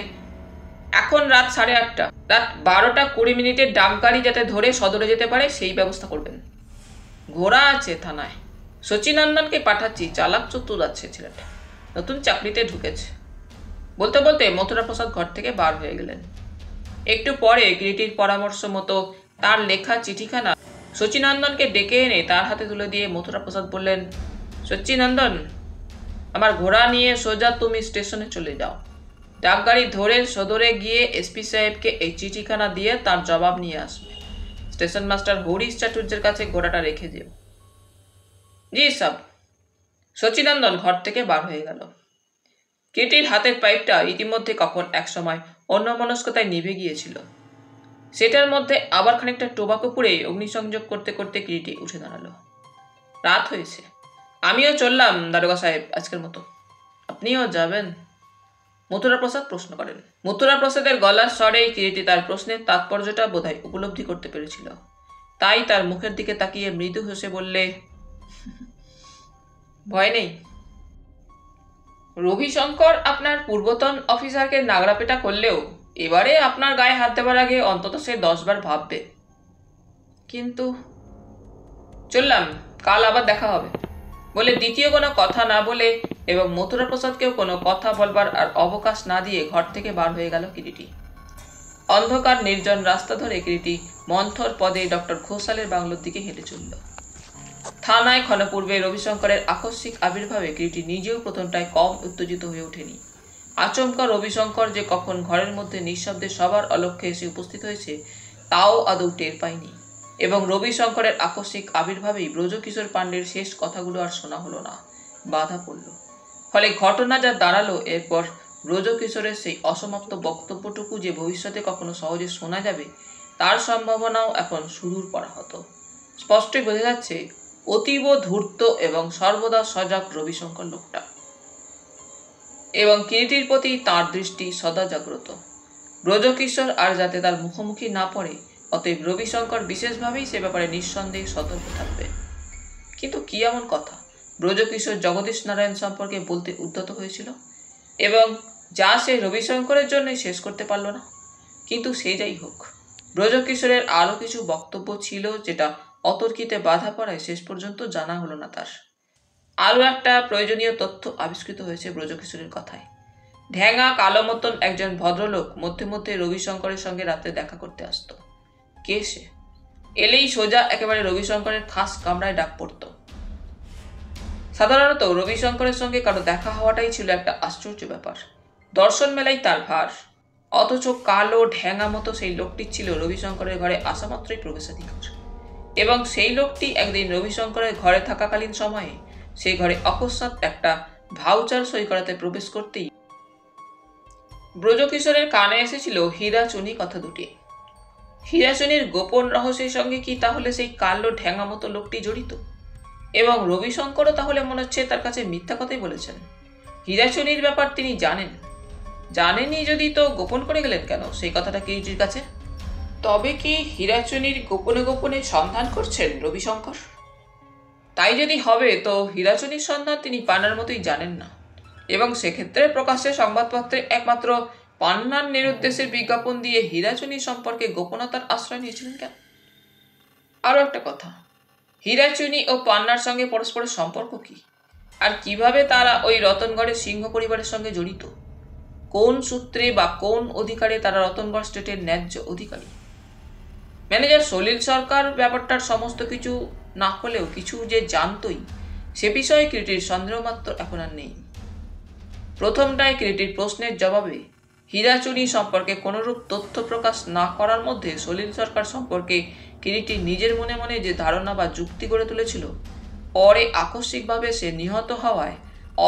এখন রাত 8:30, রাত 12:20 ডাকগাড়ি যাতে ধরে সদরে যেতে পারে সেই ব্যবস্থা করবেন। ঘোড়া আছে থানায়, সচিনন্দনকে পাঠাচ্ছি, চালাক চতুর আছে ছেলেটা, নতুন চাকরিতে ঢুকেছে। বলতে বলতে মথুরা প্রসাদ ঘর থেকে বার হয়ে গেলেন। একটু পরে কিরিটির পরামর্শ মতো তার লেখা চিঠিখানা সচিনন্দনকে ডেকে এনে তার হাতে তুলে দিয়ে মথুরা প্রসাদ বললেন, সচিনন্দন, আমার ঘোড়া নিয়ে সোজা তুমি স্টেশনে চলে যাও। ডাকগাড়ি ধরে সদরে গিয়ে এসপি সাহেবকে এই চিঠিখানা দিয়ে তার জবাব নিয়ে আসবে। স্টেশন মাস্টার হরিশ চাটুর্যের কাছে ঘোড়াটা রেখে দিও। জি সাব। সচিনন্দন ঘর থেকে বার হয়ে গেল। কিরিটির হাতের পাইপটা ইতিমধ্যে কখন এক সময় অন্যমনস্কতায় নিভে গিয়েছিল। সেটার মধ্যে আবার খানিকটা টোবাকো পুড়ে অগ্নিসংযোগ করতে করতে কিরিটি উঠে দাঁড়ালো। রাত হয়েছে, আমিও চললাম দারোগা সাহেব আজকের মতো। আপনিও যাবেন? মথুরা প্রসাদ প্রশ্ন করেন। মথুরা প্রসাদের গলার স্বরেই কিরিটি তার প্রশ্নের তাৎপর্যটা বোধহয় উপলব্ধি করতে পেরেছিল। তাই তার মুখের দিকে তাকিয়ে মৃদু হেসে বললে, ভয় নেই। রবিশঙ্কর আপনার পূর্বতন অফিসারকে নাগরাপেটা করলেও এবারে আপনার গায়ে হাত দেবার আগে অন্তত সে 10 বার ভাববে। কিন্তু চললাম, কাল আবার দেখা হবে বলে দ্বিতীয় কোনো কথা না বলে এবং মথুরা প্রসাদকেও কোনো কথা বলবার আর অবকাশ না দিয়ে ঘর থেকে বার হয়ে গেল কিরিটি। অন্ধকার নির্জন রাস্তা ধরে কিরিটি মন্থর পদে ডক্টর ঘোষালের বাংলোর দিকে হেঁটে চলল। থানায় ক্ষণপূর্বে রবিশঙ্করের আকস্মিক আবির্ভাবে কিরিটি নিজেও প্রথমটায় কম উত্তেজিত হয়ে ওঠেনি। আচমকা রবিশঙ্কর যে কখন ঘরের মধ্যে নিঃশব্দে সবার অলক্ষ্যে এসে উপস্থিত হয়েছে তাও আদৌ টের পায়নি, এবং রবিশঙ্করের আকস্মিক আবির্ভাবেই ব্রজকিশোর পাণ্ডের শেষ কথাগুলো আর শোনা হলো না, বাধা পড়ল। ফলে ঘটনা যা দাঁড়ালো, এরপর ব্রজকিশোরের সেই অসমাপ্ত বক্তব্যটুকু যে ভবিষ্যতে কখনো সহজে শোনা যাবে তার সম্ভাবনাও এখন সুদূর পরাহত। স্পষ্টই বোঝা যাচ্ছে অতীব ধূর্ত এবং সর্বদা সজাগ রবিশঙ্কর লোকটা, এবং কিরিটির প্রতি তাঁর দৃষ্টি সদা জাগ্রত। ব্রজকিশোর আর যাতে তার মুখোমুখি না পড়ে, অতএব রবিশঙ্কর বিশেষভাবেই সে ব্যাপারে নিঃসন্দেহে সতর্ক থাকবে। কিন্তু কি এমন কথা ব্রজকিশোর জগদীশ নারায়ণ সম্পর্কে বলতে উদ্যত হয়েছিল, এবং যা সে রবিশঙ্করের জন্যই শেষ করতে পারল না? কিন্তু সে যাই হোক, ব্রজকিশোরের আরও কিছু বক্তব্য ছিল যেটা অতর্কিতে বাধা পড়ায় শেষ পর্যন্ত জানা হলো না তার। আরও একটা প্রয়োজনীয় তথ্য আবিষ্কৃত হয়েছে ব্রজকিশোরের কথায়। ঢ্যাঙা কালো মতন একজন ভদ্রলোক মধ্যে মধ্যে রবিশঙ্করের সঙ্গে রাত্রে দেখা করতে আসতো। কে সে? এলেই সোজা একেবারে রবিশঙ্করের খাস কামরায় ডাক পড়ত। সাধারণত রবিশঙ্করের সঙ্গে কারো দেখা হওয়াটাই ছিল একটা আশ্চর্য ব্যাপার। দর্শন মেলাই তার ভার, অথচ কালো ঢ্যাঙা মতো সেই লোকটি ছিল রবিশঙ্করের ঘরে আসা মাত্রই প্রবেশাধিকার। এবং সেই লোকটি একদিন রবিশঙ্করের ঘরে থাকাকালীন সময়ে সেই ঘরে অকস্মাৎ একটা ভাউচার সই করাতে প্রবেশ করতেই ব্রজকিশোরের কানে এসেছিল হীরাচুনি কথা দুটি। হীরাচুনির গোপন রহস্যের সঙ্গে কি তাহলে সেই কালো ঢ্যাঙা মতো লোকটি জড়িত? এবং রবিশঙ্করও তাহলে মনে হচ্ছে তার কাছে মিথ্যা কথাই বলেছেন। হীরাচুনির ব্যাপার তিনি জানেনই যদি, তো গোপন করে গেলেন কেন সেই কথাটা কিরিটির কাছে? তবে কি হীরাচুনির গোপনে গোপনে সন্ধান করছেন রবিশঙ্কর? তাই যদি হবে, তো হীরাচুনির সন্ধান তিনি পান্নার মতোই জানেন না, এবং সেক্ষেত্রে প্রকাশ্যে সংবাদপত্রে একমাত্র পান্নার নিরুদ্দেশের বিজ্ঞাপন দিয়ে হীরাচুনি সম্পর্কে গোপনতার আশ্রয় নিয়েছিলেন কেন? আরও একটা কথা, হীরাচুনি ও পান্নার সঙ্গে পরস্পরের সম্পর্ক কি, আর কিভাবে তারা ওই রতনগড়ের সিংহ পরিবারের সঙ্গে জড়িত? কোন সূত্রে বা কোন অধিকারে তারা রতনগড় স্টেটের ন্যায্য অধিকারী? ম্যানেজার সলিল সরকার ব্যাপারটার সমস্ত কিছু না হলেও কিছু যে জানতই, সে বিষয়ে কিরিটির সন্দেহমাত্র এখন আর নেই। প্রথমটায় কিরিটির প্রশ্নের জবাবে হীরাচুনি সম্পর্কে কোনরূপ তথ্য প্রকাশ না করার মধ্যে সলিল সরকার সম্পর্কে কিরিটি নিজের মনে মনে যে ধারণা বা যুক্তি গড়ে তুলেছিল, পরে আকস্মিকভাবে সে নিহত হওয়ায়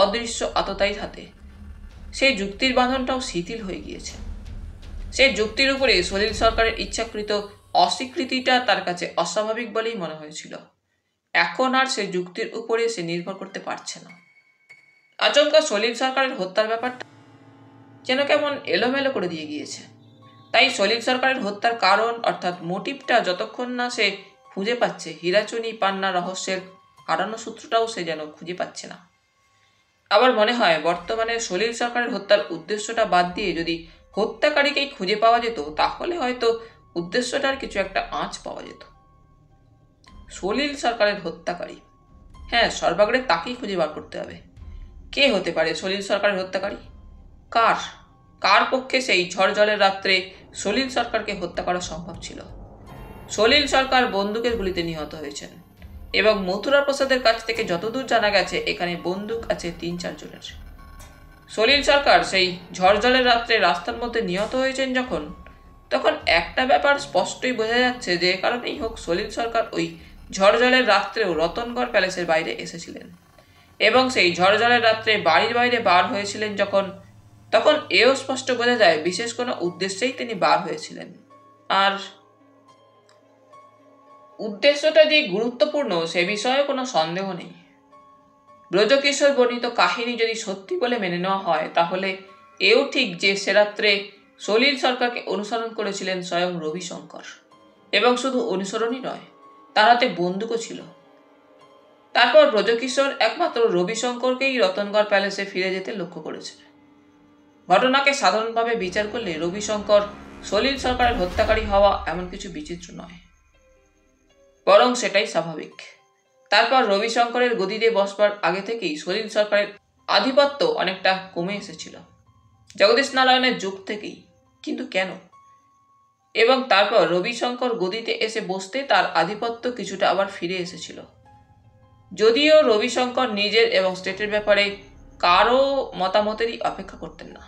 অদৃশ্য আততায়ীর হাতে সেই যুক্তির বাঁধনটাও শিথিল হয়ে গিয়েছে। সেই যুক্তির উপরে সলিল সরকারের ইচ্ছাকৃত অস্বীকৃতিটা তার কাছে অস্বাভাবিক বলেই মনে হয়েছিল। এখন আর সেই যুক্তির উপরে সে নির্ভর করতে পারছে না। আচমকা সলিল সরকারের হত্যার ব্যাপারটা যেন কেমন এলোমেলো করে দিয়ে গিয়েছে। তাই সলিল সরকারের হত্যার কারণ অর্থাৎ মোটিভটা যতক্ষণ না সে খুঁজে পাচ্ছে, হীরাচুনি পান্না রহস্যের হারানো সূত্রটাও সে যেন খুঁজে পাচ্ছে না। আবার মনে হয় বর্তমানে সলিল সরকারের হত্যার উদ্দেশ্যটা বাদ দিয়ে যদি হত্যাকারীকেই খুঁজে পাওয়া যেত, তাহলে হয়তো উদ্দেশ্যটার কিছু একটা আঁচ পাওয়া যেত। সলিল সরকারের হত্যাকারী, হ্যাঁ, সর্বাগ্রে তাকেই খুঁজে বার করতে হবে। কে হতে পারে সলিল সরকারের হত্যাকারী? কার পক্ষে সেই ঝড় জলের রাত্রে সলিল সরকারকে হত্যা করা সম্ভব ছিল? সলিল সরকার বন্দুকের গুলিতে নিহত হয়েছেন, এবং মথুরা প্রসাদের কাছ থেকে যতদূর জানা গেছে এখানে বন্দুক আছে ৩-৪ জনের। সলিল সরকার সেই ঝড় জলের রাত্রে রাস্তার মধ্যে নিহত হয়েছেন তখন একটা ব্যাপার স্পষ্টই বোঝা যাচ্ছে, যে কারণেই হোক সলিল সরকার ওই ঝড় জলের রাত্রেও রতনগড় প্যালেসের বাইরে এসেছিলেন, এবং সেই ঝড় জলের রাত্রে বাড়ির বাইরে বার হয়েছিলেন তখন এও স্পষ্ট বোঝা যায় বিশেষ কোনো উদ্দেশ্যেই তিনি বার হয়েছিলেন। আর উদ্দেশ্যটা যে গুরুত্বপূর্ণ সে বিষয়ে কোনো সন্দেহ নেই। ব্রজকিশোর বর্ণিত কাহিনী যদি সত্যি বলে মেনে নেওয়া হয়, তাহলে এও ঠিক যে সে রাত্রে সলিল সরকারকে অনুসরণ করেছিলেন স্বয়ং রবিশঙ্কর, এবং শুধু অনুসরণই নয়, তার হাতে বন্দুকও ছিল। তারপর ব্রজকিশোর একমাত্র রবিশঙ্করকেই রতনগড় প্যালেসে ফিরে যেতে লক্ষ্য করেছে। ঘটনাকে সাধারণভাবে বিচার করলে রবিশঙ্কর সলিল সরকারের হত্যাকারী হওয়া এমন কিছু বিচিত্র নয়, বরং সেটাই স্বাভাবিক। তারপর রবিশঙ্করের গদিতে বসবার আগে থেকেই সলিল সরকারের আধিপত্য অনেকটা কমে এসেছিল, জগদীশ নারায়ণের যুগ থেকেই। কিন্তু কেন? এবং তারপর রবিশঙ্কর গদিতে এসে বসতে তার আধিপত্য কিছুটা আবার ফিরে এসেছিল। যদিও রবিশঙ্কর নিজের এবং স্টেটের ব্যাপারে কারো মতামতেরই অপেক্ষা করতেন না।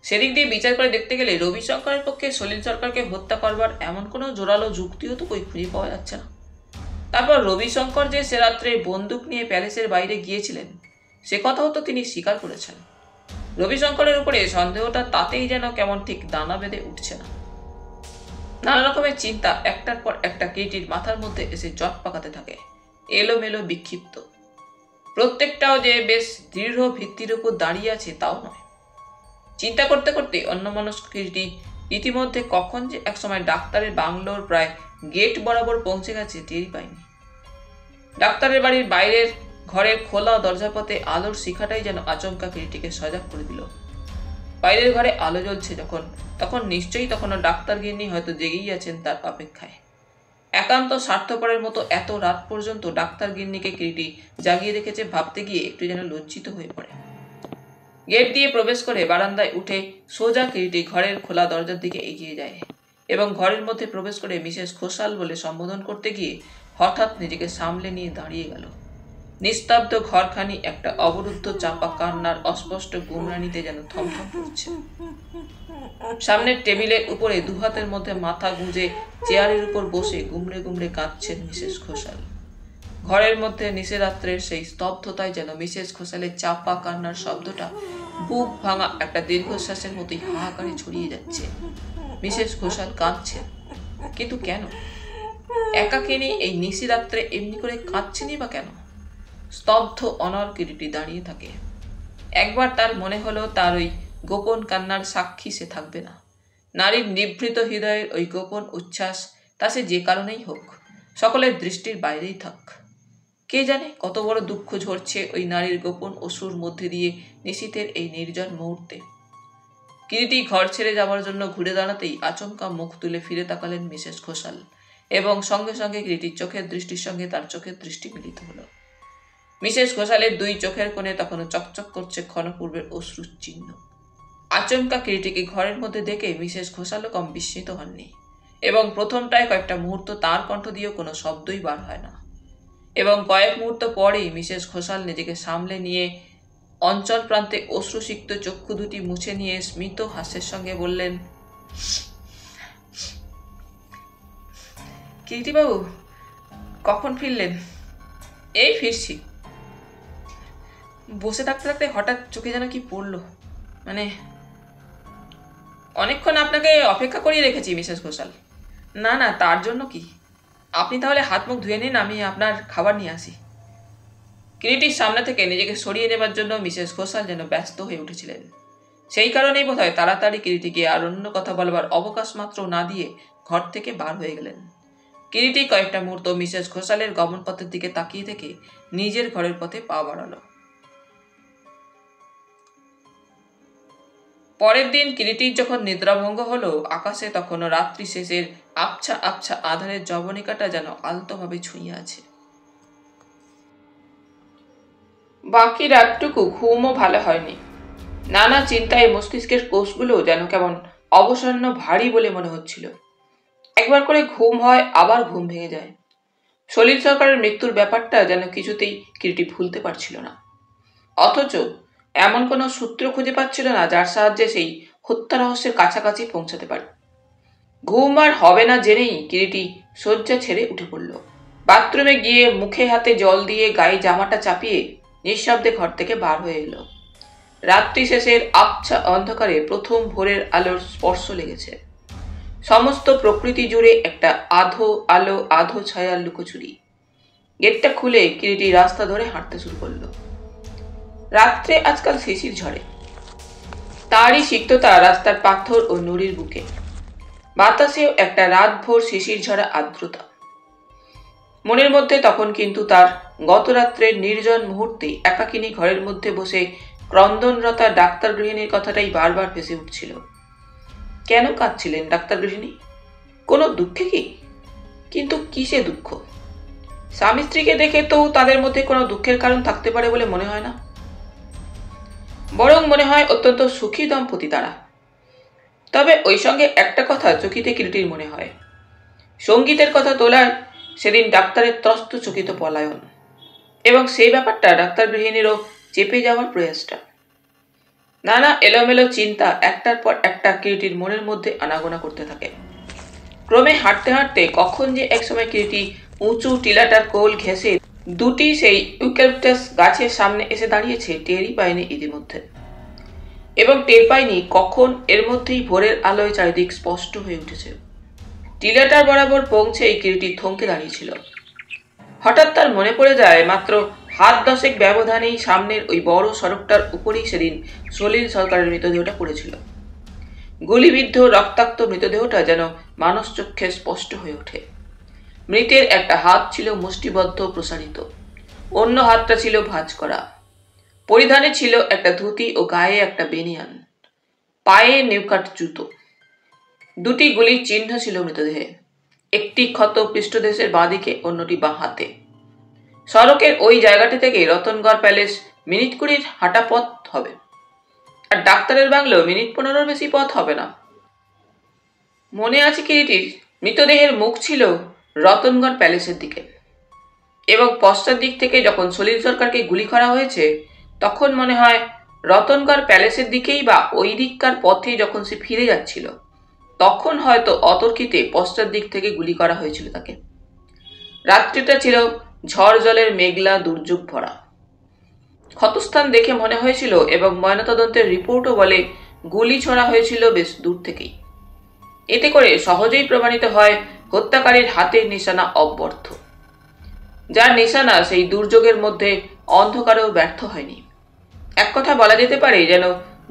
সেদিক দিয়ে বিচার করে দেখতে গেলে রবিশঙ্করের পক্ষে সলিল সরকারকে হত্যা করবার এমন কোনো জোরালো যুক্তিও তো খুঁজে পাওয়া যাচ্ছে না। তারপর রবিশঙ্কর যে সে রাত্রে বন্দুক নিয়ে প্যালেসের বাইরে গিয়েছিলেন, সে কথাও তো তিনি স্বীকার করেছেন। রবিশঙ্করের উপরে সন্দেহটা তাতেই যেন কেমন ঠিক দানা বেঁধে উঠছে না। নানা রকমের চিন্তা একটার পর একটা কিরিটির মাথার মধ্যে এসে জট পাকাতে থাকে, এলোমেলো বিক্ষিপ্ত। প্রত্যেকটাও যে বেশ দৃঢ় ভিত্তির উপর দাঁড়িয়ে আছে তাও নয়। চিন্তা করতে করতে অন্যমনস্ক কিরিটি ইতিমধ্যে কখন যে একসময় ডাক্তারের বাংলোর প্রায় গেট বরাবর পৌঁছে গেছে টেরই পায়নি। ডাক্তারের বাড়ির বাইরের ঘরের খোলা দরজাপথে আলোর শিখাটাই যেন আচমকা কিরিটিকে সজাগ করে দিল। বাইরের ঘরে আলো জ্বলছে তখন নিশ্চয়ই তখনও ডাক্তার গিন্নি হয়তো জেগেই আছেন তার অপেক্ষায়। একান্ত স্বার্থপরের মতো এত রাত পর্যন্ত ডাক্তার গিন্নিকে কিরিটি জাগিয়ে রেখেছে ভাবতে গিয়ে একটু যেন লজ্জিত হয়ে পড়ে। গেট দিয়ে প্রবেশ করে বারান্দায় উঠে সোজা কিরিটি ঘরের খোলা দরজার দিকে এগিয়ে যায় এবং ঘরের মধ্যে প্রবেশ করে মিসেস ঘোষাল বলে সম্বোধন করতে গিয়ে হঠাৎ নিজেকে সামলে নিয়ে দাঁড়িয়ে গেল। নিস্তব্ধ ঘরখানি একটা অবরুদ্ধ চাপা কান্নার অস্পষ্ট গুমরানিতে যেন থমথম করছে। সামনের টেবিলের উপরে দুহাতের মধ্যে মাথা গুঁজে চেয়ারের উপর বসে গুমড়ে গুমড়ে কাঁদছেন মিসেস ঘোষাল। ঘরের মধ্যে নিশিরাত্রের সেই স্তব্ধতায় যেন মিসেস ঘোষালের চাপা কান্নার শব্দটা বুক ভাঙা একটা দীর্ঘশ্বাসের মতোই হাহাকারে ছড়িয়ে যাচ্ছে। মিসেস ঘোষাল কাঁদছেন, কিন্তু কেন? একাকিনী এই নিশিরাত্রে এমনি করে কাঁদছেনই বা কেন? স্তব্ধ অনর কিরিটি দাঁড়িয়ে থাকে। একবার তার মনে হলো তার ওই গোপন কান্নার সাক্ষী সে থাকবে না। নারীর নিভৃত হৃদয়ের ওই গোপন উচ্ছ্বাস তা সে যে কারণেই হোক সকলের দৃষ্টির বাইরেই থাক। কে জানে কত বড় দুঃখ ঝরছে ওই নারীর গোপন অশ্রুর মধ্যে দিয়ে নিশীথের এই নির্জন মুহূর্তে। কিরিটি ঘর ছেড়ে যাওয়ার জন্য ঘুরে দাঁড়াতেই আচমকা মুখ তুলে ফিরে তাকালেন মিসেস ঘোষাল এবং সঙ্গে সঙ্গে কিরিটির চোখের দৃষ্টির সঙ্গে তার চোখের দৃষ্টি মিলিত হলো। মিসেস ঘোষালের দুই চোখের কোণে তখনও চকচক করছে ক্ষণপূর্বের অশ্রুর চিহ্ন। আচমকা কিরিটিকে ঘরের মধ্যে দেখে মিসেস ঘোষালও কম বিস্মিত হননি এবং প্রথমটায় কয়েকটা মুহূর্ত তার কণ্ঠ দিয়েও কোনো শব্দই বার হয় না এবং কয়েক মুহূর্ত পরেই মিসেস ঘোষাল নিজেকে সামলে নিয়ে অঞ্চল প্রান্তে অশ্রুসিক্ত চক্ষু দুটি মুছে নিয়ে স্মিত হাস্যের সঙ্গে বললেন, কিরিটিবাবু কখন ফিরলেন? এই ফিরছি। বসে থাকতে থাকতে হঠাৎ চোখে যেন কি পড়লো, মানে অনেকক্ষণ আপনাকে অপেক্ষা করিয়ে রেখেছি মিসেস ঘোষাল। না না, তার জন্য কি, আপনি তাহলে হাত মুখ ধুয়ে নিন, আমি আপনার খাবার নিয়ে আসি। কিরিটির সামনে থেকে নিজেকে সরিয়ে নেবার জন্য মিসেস ঘোষাল যেন ব্যস্ত হয়ে উঠেছিলেন। সেই কারণেই বোধহয় তাড়াতাড়ি কিরিটিকে আর অন্য কথা বলবার অবকাশ মাত্র না দিয়ে ঘর থেকে বার হয়ে গেলেন। কিরিটি কয়েকটা মুহূর্ত মিসেস ঘোষালের গমনপথের দিকে তাকিয়ে থেকে নিজের ঘরের পথে পা বাড়ালো। পরের দিন কিরিটির যখন নিদ্রাভঙ্গ হলো, আকাশে তখনও রাত্রি শেষের আবছা আবছা আধারের জবনিকাটা যেন আলতোভাবে ছুঁয়ে আছে। বাকি রাতটুকু ঘুমও ভালো হয়নি। নানা চিন্তায় মস্তিষ্কের কোষগুলো যেন কেমন অবসন্ন ভারী বলে মনে হচ্ছিল। একবার করে ঘুম হয়, আবার ঘুম ভেঙে যায়। সলিল সরকারের মৃত্যুর ব্যাপারটা যেন কিছুতেই কিরিটি ভুলতে পারছিল না, অথচ এমন কোনো সূত্র খুঁজে পাচ্ছিল না যার সাহায্যে সেই হত্যা রহস্যের কাছাকাছি পৌঁছাতে পারে। ঘুম আর হবে না জেনেই কিরিটি শয্যা ছেড়ে উঠে পড়ল। বাথরুমে গিয়ে মুখে হাতে জল দিয়ে গায়ে জামাটা চাপিয়ে নিঃশব্দে ঘর থেকে বার হয়ে এলো। রাত্রি শেষের আবছা অন্ধকারে প্রথম ভোরের আলোর স্পর্শ লেগেছে। সমস্ত প্রকৃতি জুড়ে একটা আধো আলো আধো ছায়ার লুকোচুরি। গেটটা খুলে কিরিটি রাস্তা ধরে হাঁটতে শুরু করলো। রাত্রে আজকাল শিশির ঝরে, তারই সিক্ততা রাস্তার পাথর ও নুড়ির বুকে। বাতাসেও একটা রাতভোর শিশির ঝরা আর্দ্রতা। মনের মধ্যে তখন কিন্তু তার গত রাত্রের নির্জন মুহূর্তে একাকিনী ঘরের মধ্যে বসে ক্রন্দনরতা ডাক্তার গৃহিণীর কথাটাই বারবার ভেসে উঠছিল। কেন কাঁদছিলেন ডাক্তার গৃহিণী? কোনো দুঃখে কি? কিন্তু কিসে দুঃখ? স্বামী স্ত্রীকে দেখে তো তাদের মধ্যে কোনো দুঃখের কারণ থাকতে পারে বলে মনে হয় না। বরং মনে হয় অত্যন্ত সুখী দম্পতি তারা। তবে ওই সঙ্গে একটা কথা চকিতে কিরিটির মনে হয়, সঙ্গীতের কথা তোলার সেদিন ডাক্তারের ত্রস্ত চকিত পলায়ন এবং সেই ব্যাপারটা ডাক্তার গৃহিণীরও চেপে যাওয়ার প্রয়াসটা। নানা এলোমেলো চিন্তা একটার পর একটা কিরিটির মনের মধ্যে আনাগোনা করতে থাকে। ক্রমে হাঁটতে হাঁটতে কখন যে একসময় কিরিটি উঁচু টিলাটার কোল ঘেঁষে দুটি সেই ইউক্যালিপটাস গাছের সামনে এসে দাঁড়িয়েছে টেরই পায়নি ইতিমধ্যে। এবং টের পায়নি কখন এর মধ্যেই ভোরের আলোয় চারিদিক স্পষ্ট হয়ে উঠেছে। টিলাটার বরাবর পৌঁছেই কিরিটি থমকে দাঁড়িয়েছিল। হঠাৎ তার মনে পড়ে যায় মাত্র হাত 10 ব্যবধানেই সামনের ওই বড় সড়কটার উপরেই সেদিন সলিল সরকারের মৃতদেহটা পড়েছিল। গুলিবিদ্ধ রক্তাক্ত মৃতদেহটা যেন মানুষ চক্ষে স্পষ্ট হয়ে ওঠে। মৃতের একটা হাত ছিল মুষ্টিবদ্ধ প্রসারিত, অন্য হাতটা ছিল ভাঁজ করা। পরিধানে ছিল একটা ধুতি ও গায়ে একটা বেনিয়ান, পায়ে নিউকাট জুতো। দুটি গুলির চিহ্ন ছিল মৃতদেহে, একটি ক্ষত পৃষ্ঠদেশের বাঁদিকে, অন্যটি বাঁ হাতে। সড়কের ওই জায়গাটি থেকে রতনগড় প্যালেস মিনিট 20 হাঁটা পথ হবে, আর ডাক্তারের বাংলো মিনিট 15 বেশি পথ হবে না। মনে আছে কিরিটির মৃতদেহের মুখ ছিল রতনগড় প্যালেসের দিকে, এবং পশ্চাৎ দিক থেকে যখন সলিল সরকারকে গুলি করা হয়েছে তখন মনে হয় রতনগড় প্যালেসের দিকেই বা ওই দিককার পথে যখন সে ফিরে যাচ্ছিল তখন হয়তো অতর্কিতে পশ্চাৎ দিক থেকে গুলি করা হয়েছিল তাকে। রাত্রিটা ছিল ঝড় জলের মেঘলা দুর্যোগ ভরা। ক্ষতস্থান দেখে মনে হয়েছিল, এবং ময়নাতদন্তের রিপোর্টও বলে, গুলি ছোড়া হয়েছিল বেশ দূর থেকেই। এতে করে সহজেই প্রমাণিত হয় হত্যাকারীর হাতের নিশানা অব্যর্থ, যার নিশানা সেই দুর্যোগের মধ্যে অন্ধকারেও ব্যর্থ হয়নি। এক কথা বলা যেতে পারে যেন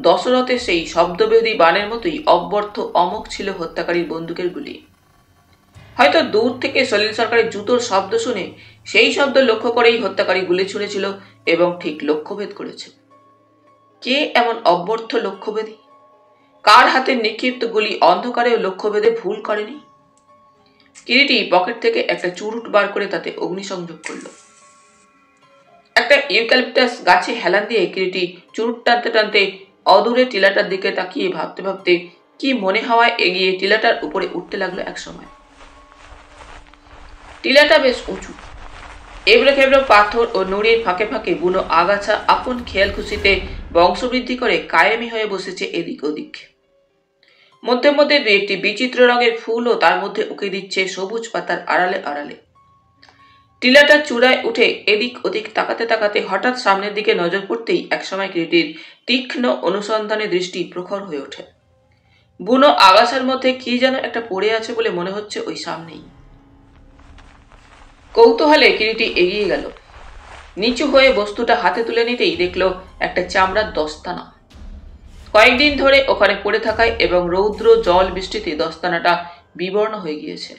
দশরথের সেই শব্দবেদী বাণের মতোই অব্যর্থ অমোঘ ছিল হত্যাকারীর বন্দুকের গুলি। হয়তো দূর থেকে সলিল সরকারের জুতোর শব্দ শুনে সেই শব্দ লক্ষ্য করেই হত্যাকারী গুলি ছুঁড়েছিল এবং ঠিক লক্ষ্যভেদ করেছে। কে এমন অব্যর্থ লক্ষ্যভেদী? কার হাতের নিক্ষিপ্ত গুলি অন্ধকারেও লক্ষ্যভেদে ভুল করেনি? কিরিটি পকেট থেকে একটা চুরুট বার করে তাতে অগ্নিসংযোগ করল। একটা ইউক্যালিপটাস গাছে হেলান দিয়ে কিরিটি চুরুট টানতে টানতে অদূরে টিলাটার দিকে তাকিয়ে ভাবতে ভাবতে কি মনে হওয়ায় এগিয়ে টিলাটার উপরে উঠতে লাগলো। এক সময় টিলাটা বেশ উঁচু, এবড়ো খেবড়ো পাথর ও নুড়ির ফাঁকে ফাঁকে বুনো আগাছা আপন খেয়াল খুশিতে বংশবৃদ্ধি করে কায়েমি হয়ে বসেছে এদিক ওদিক। মধ্যে মধ্যে 2-1টি বিচিত্র রঙের ফুলও তার মধ্যে উঁকে দিচ্ছে সবুজ পাতার আড়ালে আড়ালে। টিলাটার চূড়ায় উঠে এদিক ওদিক তাকাতে তাকাতে হঠাৎ সামনের দিকে নজর পড়তেই একসময় কিরিটির তীক্ষ্ণ অনুসন্ধানী দৃষ্টি প্রখর হয়ে ওঠে। বুনো আগাছার মধ্যে কি যেন একটা পড়ে আছে বলে মনে হচ্ছে ওই সামনেই। কৌতূহলে কিরিটি এগিয়ে গেল। নিচু হয়ে বস্তুটা হাতে তুলে নিতেই দেখল একটা চামড়ার দস্তানা। কয়েকদিন ধরে ওখানে পড়ে থাকায় এবং রৌদ্র জল বৃষ্টিতে দস্তানাটা বিবর্ণ হয়ে গিয়েছে।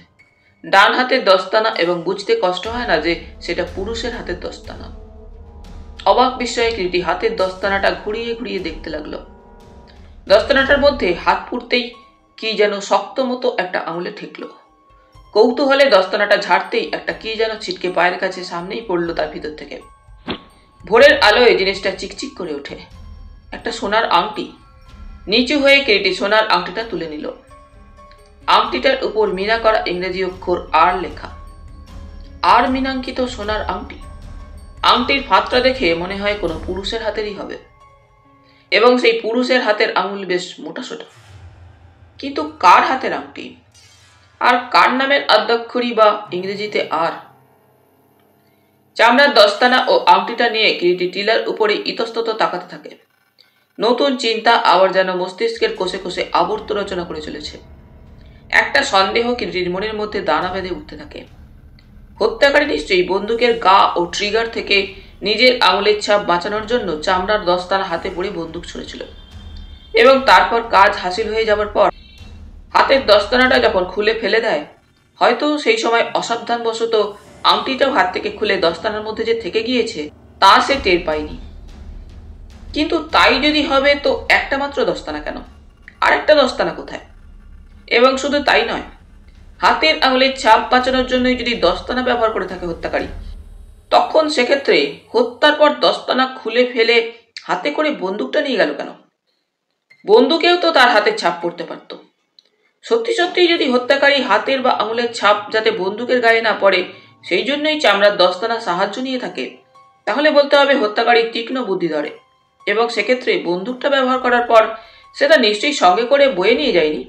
ডান হাতের দস্তানা, এবং বুঝতে কষ্ট হয় না যে সেটা পুরুষের হাতের দস্তানা। অবাক বিস্ময়ে কিরিটি হাতের দস্তানাটা ঘুরিয়ে ঘুরিয়ে দেখতে লাগলো। দস্তানাটার মধ্যে হাত পুড়তেই কি যেন শক্ত মতো একটা আঙুলে ঠেকলো। কৌতূহলে দস্তানাটা ঝাড়তেই একটা কি যেন ছিটকে পায়ের কাছে সামনেই পড়লো তার ভিতর থেকে। ভোরের আলোয় জিনিসটা চিকচিক করে ওঠে। একটা সোনার আংটি। নিচু হয়ে কিরিটি সোনার আংটিটা তুলে নিল। আংটিটার উপর মিনা করা ইংরেজি অক্ষর আর লেখা। আর মিনাঙ্কিত সোনার আংটি। আংটির ফাঁকটা দেখে মনে হয় কোনো পুরুষের হাতেরই হবে, এবং সেই পুরুষের হাতের আঙুল বেশ মোটাসোটা। কিন্তু কার হাতের আংটি, আর কার নামের আদ্যাক্ষরই বা ইংরেজিতে আর? চামড়ার দস্তানা ও আংটিটা নিয়ে কিরিটি টিলার উপরে ইতস্তত তাকাতে থাকে। নতুন চিন্তা আবার যেন মস্তিষ্কের কোষে কোষে আবর্ত রচনা করে চলেছে। একটা সন্দেহ কিরিটির মনের মধ্যে দানা বেঁধে উঠতে থাকে। হত্যাকারী নিশ্চয়ই বন্দুকের গা ও ট্রিগার থেকে নিজের আঙুলের ছাপ বাঁচানোর জন্য চামড়ার দস্তানা হাতে পড়ে বন্দুক ছুঁড়েছিল, এবং তারপর কাজ হাসিল হয়ে যাবার পর হাতের দস্তানাটা যখন খুলে ফেলে দেয়, হয়তো সেই সময় অসাবধানবশত আংটিটাও হাত থেকে খুলে দস্তানার মধ্যে যে থেকে গিয়েছে তা সে টের পায়নি। কিন্তু তাই যদি হবে তো একটা মাত্র দস্তানা কেন? আরেকটা দস্তানা কোথায়? এবং শুধু তাই নয়, হাতের আঙুলের ছাপ বাঁচানোর জন্যই যদি দস্তানা ব্যবহার করে থাকে হত্যাকারী, তখন সেক্ষেত্রে হত্যার পর দস্তানা খুলে ফেলে হাতে করে বন্দুকটা নিয়ে গেল কেন? বন্দুকেও তো তার হাতের ছাপ পড়তে পারত। সত্যি সত্যি যদি হত্যাকারী হাতের বা আঙুলের ছাপ যাতে বন্দুকের গায়ে না পড়ে সেই জন্যই চামড়ার দস্তানা সাহায্য নিয়ে থাকে, তাহলে বলতে হবে হত্যাকারী তীক্ষ্ণ বুদ্ধি ধরে, এবং সেক্ষেত্রে বন্দুকটা ব্যবহার করার পর সেটা নিশ্চয়ই সঙ্গে করে বয়ে নিয়ে যায়নি,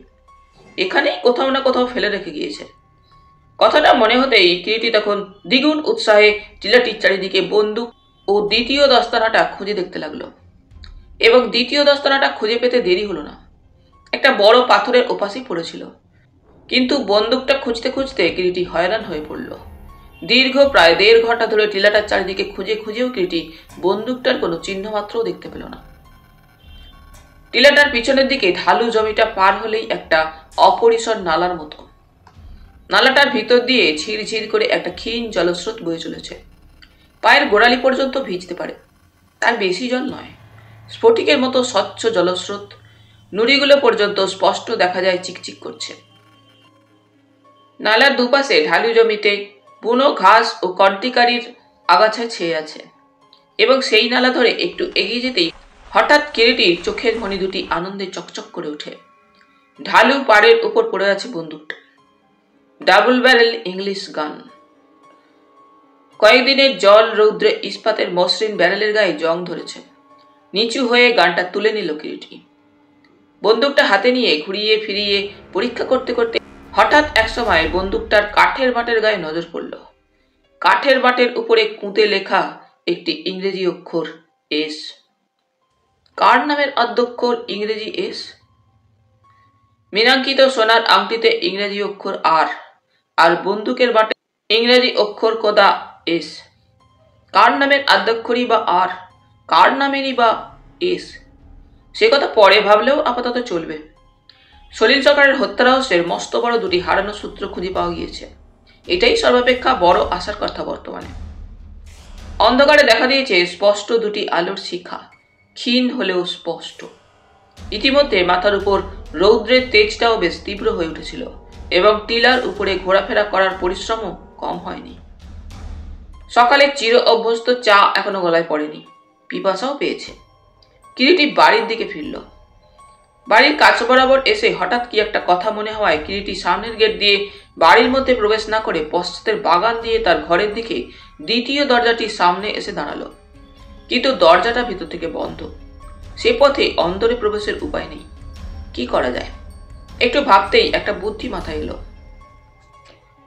এখানেই কোথাও না কোথাও ফেলে রেখে গিয়েছে। কথাটা মনে হতেই কিরিটি তখন দ্বিগুণ উৎসাহে টিলাটির চারিদিকে বন্দুক ও দ্বিতীয় দস্তানাটা খুঁজে দেখতে লাগলো। এবং দ্বিতীয় দস্তানাটা খুঁজে পেতে দেরি হলো না। একটা বড় পাথরের ওপাশেই পড়েছিল। কিন্তু বন্দুকটা খুঁজতে খুঁজতে কিরিটি হয়রান হয়ে পড়ল। দীর্ঘ প্রায় 1.5 ঘন্টা ধরে টিলাটার চারিদিকে খুঁজে খুঁজেও কিরিটি বন্দুকটার কোনো চিহ্ন মাত্রও দেখতে পেল না। টিলাটার পিছনের দিকে ঢালু জমিটা পার হলেই একটা অপরিসর নালার মতো। নালাটার ভিতর দিয়ে ঝিরঝির করে একটা ক্ষীণ জলস্রোত বয়ে চলেছে। পায়ের গোড়ালি পর্যন্ত ভিজতে পারে, তার বেশি জল নয়। স্ফটিকের মতো স্বচ্ছ জলস্রোত, নুড়িগুলো পর্যন্ত স্পষ্ট দেখা যায় চিকচিক করছে। নালার দুপাশে ঢালু জমিতে বুনো ঘাস ও কন্টিকারির আগাছায় ছেয়ে আছে, এবং সেই নালা ধরে একটু এগিয়ে যেতেই হঠাৎ কিরিটির চোখের মণি দুটি আনন্দে চকচক করে ওঠে। ঢালু পাড়ের উপর পড়ে আছে বন্দুকটা। ডাবল ব্যারেল ইংলিশ গান। কয়েকদিনের জল রৌদ্রে ইস্পাতের মসৃণ ব্যারেলের গায়ে জং ধরেছে। নিচু হয়ে গানটা তুলে নিল কিরিটি। বন্দুকটা হাতে নিয়ে ঘুরিয়ে ফিরিয়ে পরীক্ষা করতে করতে হঠাৎ একসময় বন্দুকটার কাঠের বাটের গায়ে নজর পড়ল। কাঠের বাটের উপরে কুঁতে লেখা একটি ইংরেজি অক্ষর এস। কার নামের অধ্যক্ষর ইংরেজি এস? মীনাঙ্কিত সোনার আংটিতে ইংরেজি অক্ষর আর বন্দুকের বাটে ইংরেজি অক্ষর কোদা এস। কার নামের আদ্যক্ষরই বা আর, কার নামেরই বা এস? সে কথা পরে ভাবলেও আপাতত চলবে। সলিল সরকারের হত্যা রহস্যের মস্ত বড় দুটি হারানো সূত্র খুঁজে পাওয়া গিয়েছে। এটাই সর্বাপেক্ষা বড় আশার কথা বর্তমানে। অন্ধকারে দেখা দিয়েছে স্পষ্ট দুটি আলোর শিখা, ক্ষীণ হলেও স্পষ্ট। ইতিমধ্যে মাথার উপর রৌদ্রের তেজটাও বেশ তীব্র হয়ে উঠেছিল, এবং টিলার উপরে ঘোরাফেরা করার পরিশ্রমও কম হয়নি। সকালে চির অভ্যস্ত চা এখনো গলায় পড়েনি, পিপাসাও পেয়েছে। কিরিটি বাড়ির দিকে ফিরল। বাড়ির কাছ বরাবর এসে হঠাৎ কি একটা কথা মনে হওয়ায় কিরিটি সামনের গেট দিয়ে বাড়ির মধ্যে প্রবেশ না করে পশ্চাতের বাগান দিয়ে তার ঘরের দিকে দ্বিতীয় দরজাটির সামনে এসে দাঁড়ালো। কিন্তু দরজাটা ভিতর থেকে বন্ধ। সে পথে অন্দরে প্রবেশের উপায় নেই। কি করা যায়? একটু ভাবতেই একটা বুদ্ধি মাথায় এলো।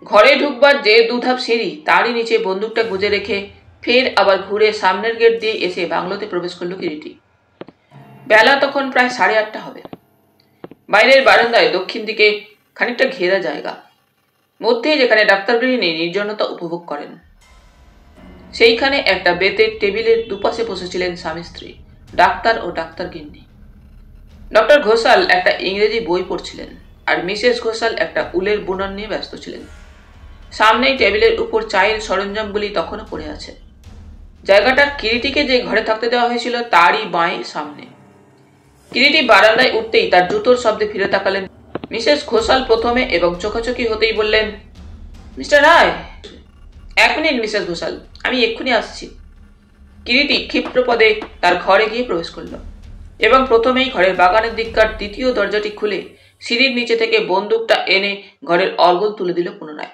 ঘরে ঢুকবার যে 2 ধাপ সিঁড়ি, তারই নিচে বন্দুকটা গুজে রেখে ফের আবার ঘুরে সামনের গেট দিয়ে এসে বাংলোতে প্রবেশ করলো কিরিটি। বেলা তখন প্রায় 8:30 হবে। বাইরের বারান্দায় দক্ষিণ দিকে খানিকটা ঘেরা জায়গা, মধ্যে যেখানে ডাক্তার গৃহিণী নির্জনতা উপভোগ করেন। সেইখানে একটা বেতের টেবিলের দুপাশে বসেছিলেন স্বামী স্ত্রী, ডাক্তার ও ডাক্তার গিন্নি। ডক্টর ঘোষাল একটা ইংরেজি বই পড়ছিলেন, আর মিসেস ঘোষাল একটা উলের বুনন নিয়ে ব্যস্ত ছিলেন। সামনেই টেবিলের উপর চায়ের সরঞ্জামগুলি তখনও পড়ে আছে। জায়গাটা কিরিটিকে যে ঘরে থাকতে দেওয়া হয়েছিল তারই বাঁয়ে সামনে। কিরিটি বারান্দায় উঠতেই তার জুতোর শব্দে ফিরে তাকালেন। মিসেস ঘোষাল প্রথমে, এবং চোখাচোখি হতেই বললেন, মিস্টার রায়। 1 মিনিট মিসেস ঘোষাল, আমি এক্ষুনি আসছি। কিরিটি ক্ষিপ্রপদে তার ঘরে গিয়ে প্রবেশ করল, এবং প্রথমেই ঘরের বাগানের দিককার দ্বিতীয় দরজাটি খুলে সিঁড়ির নিচে থেকে বন্দুকটা এনে ঘরের অর্গল তুলে দিল পুনরায়।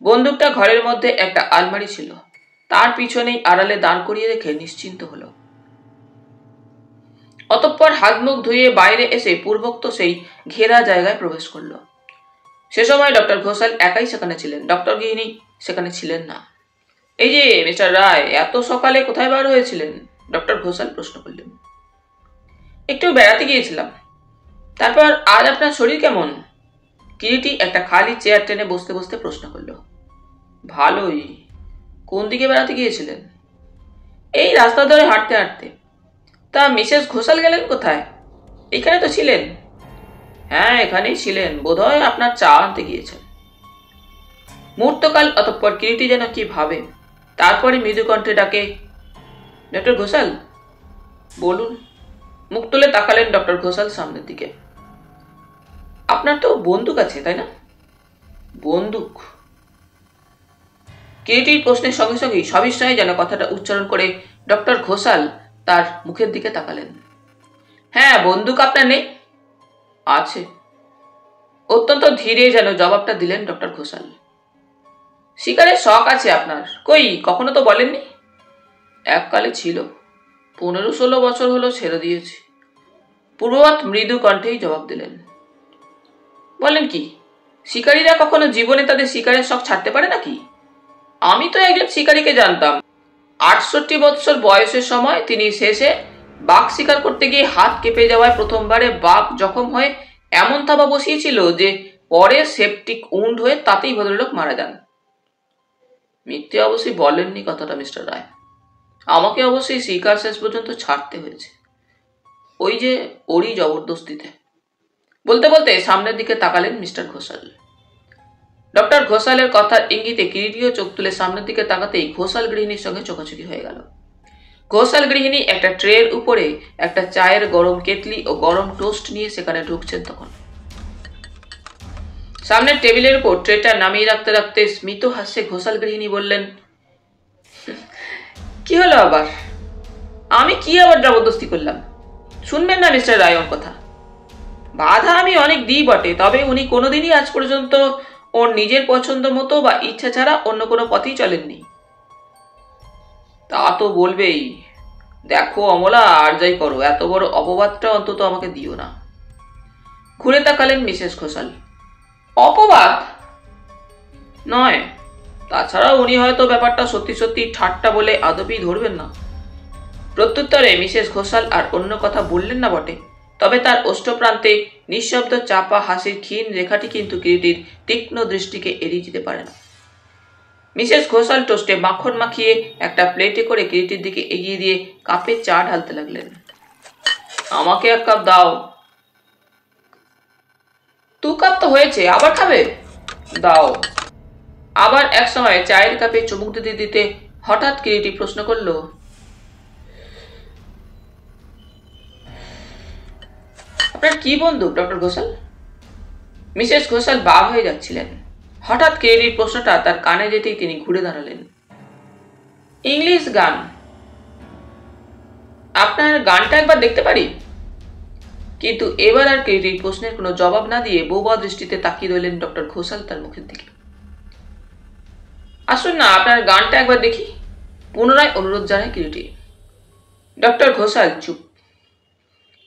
বন্দুকটা ঘরের মধ্যে একটা আলমারি ছিল, তার পিছনেই আড়ালে দাঁড় করিয়ে রেখে নিশ্চিন্ত হলো। অতঃপর হাত মুখ ধুয়ে বাইরে এসে পূর্বোক্ত সেই ঘেরা জায়গায় প্রবেশ করলো। সে সময় ডক্টর ঘোষাল একাই সেখানে ছিলেন, ডক্টর গৃহিণী সেখানে ছিলেন না। এই যে মিস্টার রায়, এত সকালে কোথায় বার হয়েছিলেন? ডক্টর ঘোষাল প্রশ্ন করলেন। একটু বেড়াতে গিয়েছিলাম। তারপর আজ আপনার শরীর কেমন? কিরিটি একটা খালি চেয়ার টেনে বসতে বসতে প্রশ্ন করল। ভালোই। কোন দিকে বেড়াতে গিয়েছিলেন? এই রাস্তা ধরে হাঁটতে হাঁটতে। তা মিসেস ঘোষাল গেলেন কোথায়? এখানে তো ছিলেন। হ্যাঁ, এখানেই ছিলেন, বোধহয় আপনার চা আনতে গিয়েছেন। মুহূর্তকাল অতঃপর কিরিটি যেন কি ভাবে, তারপরে মৃদু কণ্ঠে ডাকে, ডক্টর ঘোষাল। বলুন। মুখ তুলে তাকালেন ডক্টর ঘোষাল সামনের দিকে। আপনার তো বন্দুক আছে, তাই না? বন্দুক? কিরিটির প্রশ্নের সঙ্গে সঙ্গেই সবিস্ময়ে যেন কথাটা উচ্চারণ করে ডক্টর ঘোষাল তার মুখের দিকে তাকালেন। হ্যাঁ, বন্দুক আপনার নেই? আছে। অত্যন্ত ধীরে যেন জবাবটা দিলেন ডক্টর ঘোষাল। শিকারের শখ আছে আপনার? কই, কখনো তো বলেননি। এককালে ছিল, 15-16 বছর হলো ছেড়ে দিয়েছি। পূর্ববৎ মৃদু কণ্ঠেই জবাব দিলেন। বলেন কি, শিকারীরা কখনো জীবনে তাদের শিকারের শখ ছাড়তে পারে নাকি? আমি তো একজন শিকারীকে জানতাম। 68 বৎসর বয়সের সময় তিনি শেষে বাঘ শিকার করতে গিয়ে হাত কেঁপে যাওয়ায় প্রথমবারে বাঘ জখম হয়ে এমন থাবা বসিয়েছিল যে পরে সেপটিক উন্ড হয়ে তাতেই ভদ্রলোক মারা যান। মিথ্যে অবশ্যই বলেননি কথাটা মিস্টার রায়। আমাকে অবশ্যই শিকার শেষ পর্যন্ত ছাড়তে হয়েছে, ওই যে ওরই জবরদস্তিতে। বলতে বলতে সামনের দিকে তাকালেন মিস্টার ঘোষাল। ডক্টর ঘোষালের কথার ইঙ্গিতে কিরিটিও চোখ তুলে সামনের দিকে তাকাতেই ঘোষাল গৃহিণীর সঙ্গে চোখাচোখি হয়ে গেল। ঘোষাল গৃহিণী একটা ট্রের উপরে একটা চায়ের গরম কেটলি ও গরম টোস্ট নিয়ে সেখানে ঢুকছেন। তখন সামনের টেবিলের উপর ট্রেটা নামিয়ে রাখতে রাখতে স্মিত হাস্যে ঘোষাল গৃহিণী বললেন, কি হলো আবার? আমি কি আবার জবরদস্তি করলাম? শুনবেন না মিস্টার রায়ন কথা? বাধা আমি অনেক দিই বটে, তবে উনি কোনোদিনই আজ পর্যন্ত ওর নিজের পছন্দ মতো বা ইচ্ছা ছাড়া অন্য কোনো পথেই চলেননি। তা তো বলবেই। দেখো অমলা, আর যাই করো, এত বড় অপবাদটা অন্তত আমাকে দিও না। ঘুরে তাকালেন মিসেস ঘোষাল। অপবাদ নয়, তাছাড়া উনি হয়তো ব্যাপারটা সত্যি সত্যি ঠাট্টা বলে আদপেই ধরবেন না। প্রত্যুত্তরে মিসেস ঘোষাল আর অন্য কথা বললেন না বটে, তবে তার ওষ্ঠপ্রান্তে নিঃশব্দ চাপা হাসির ক্ষীণ রেখাটি কিন্তু কিরিটির তীক্ষ্ণ দৃষ্টিকে এড়িয়ে যেতে পারে না। মিসেস ঘোষাল টোস্টে মাখন মাখিয়ে একটা প্লেটে করে কিরিটির দিকে এগিয়ে দিয়ে কাপে চা ঢালতে লাগলেন। আমাকে এক কাপ দাও। 2 কাপ তো হয়েছে, আবার খাবে? দাও। আবার এক সময় চায়ের কাপে চুমুক দিতে দিতে হঠাৎ কিরিটি প্রশ্ন করল, আপনার কি বন্দুক ডক্টর ঘোষাল? মিসেস ঘোষাল বাক হয়ে যাচ্ছিলেন। হঠাৎ কিরিটির প্রশ্নটা তার কানে যেতেই তিনি ঘুরে দাঁড়ালেন। ইংলিশ গান। আপনার গানটা একবার দেখতে পারি? কিন্তু এবার আর কিরিটির প্রশ্নের কোনো জবাব না দিয়ে বোবা দৃষ্টিতে তাকিয়ে রইলেন ডক্টর ঘোষাল তার মুখের দিকে। আসুন না, আপনার গানটা একবার দেখি, পুনরায় অনুরোধ জানায় কিরিটি। ডক্টর ঘোষাল চুপ।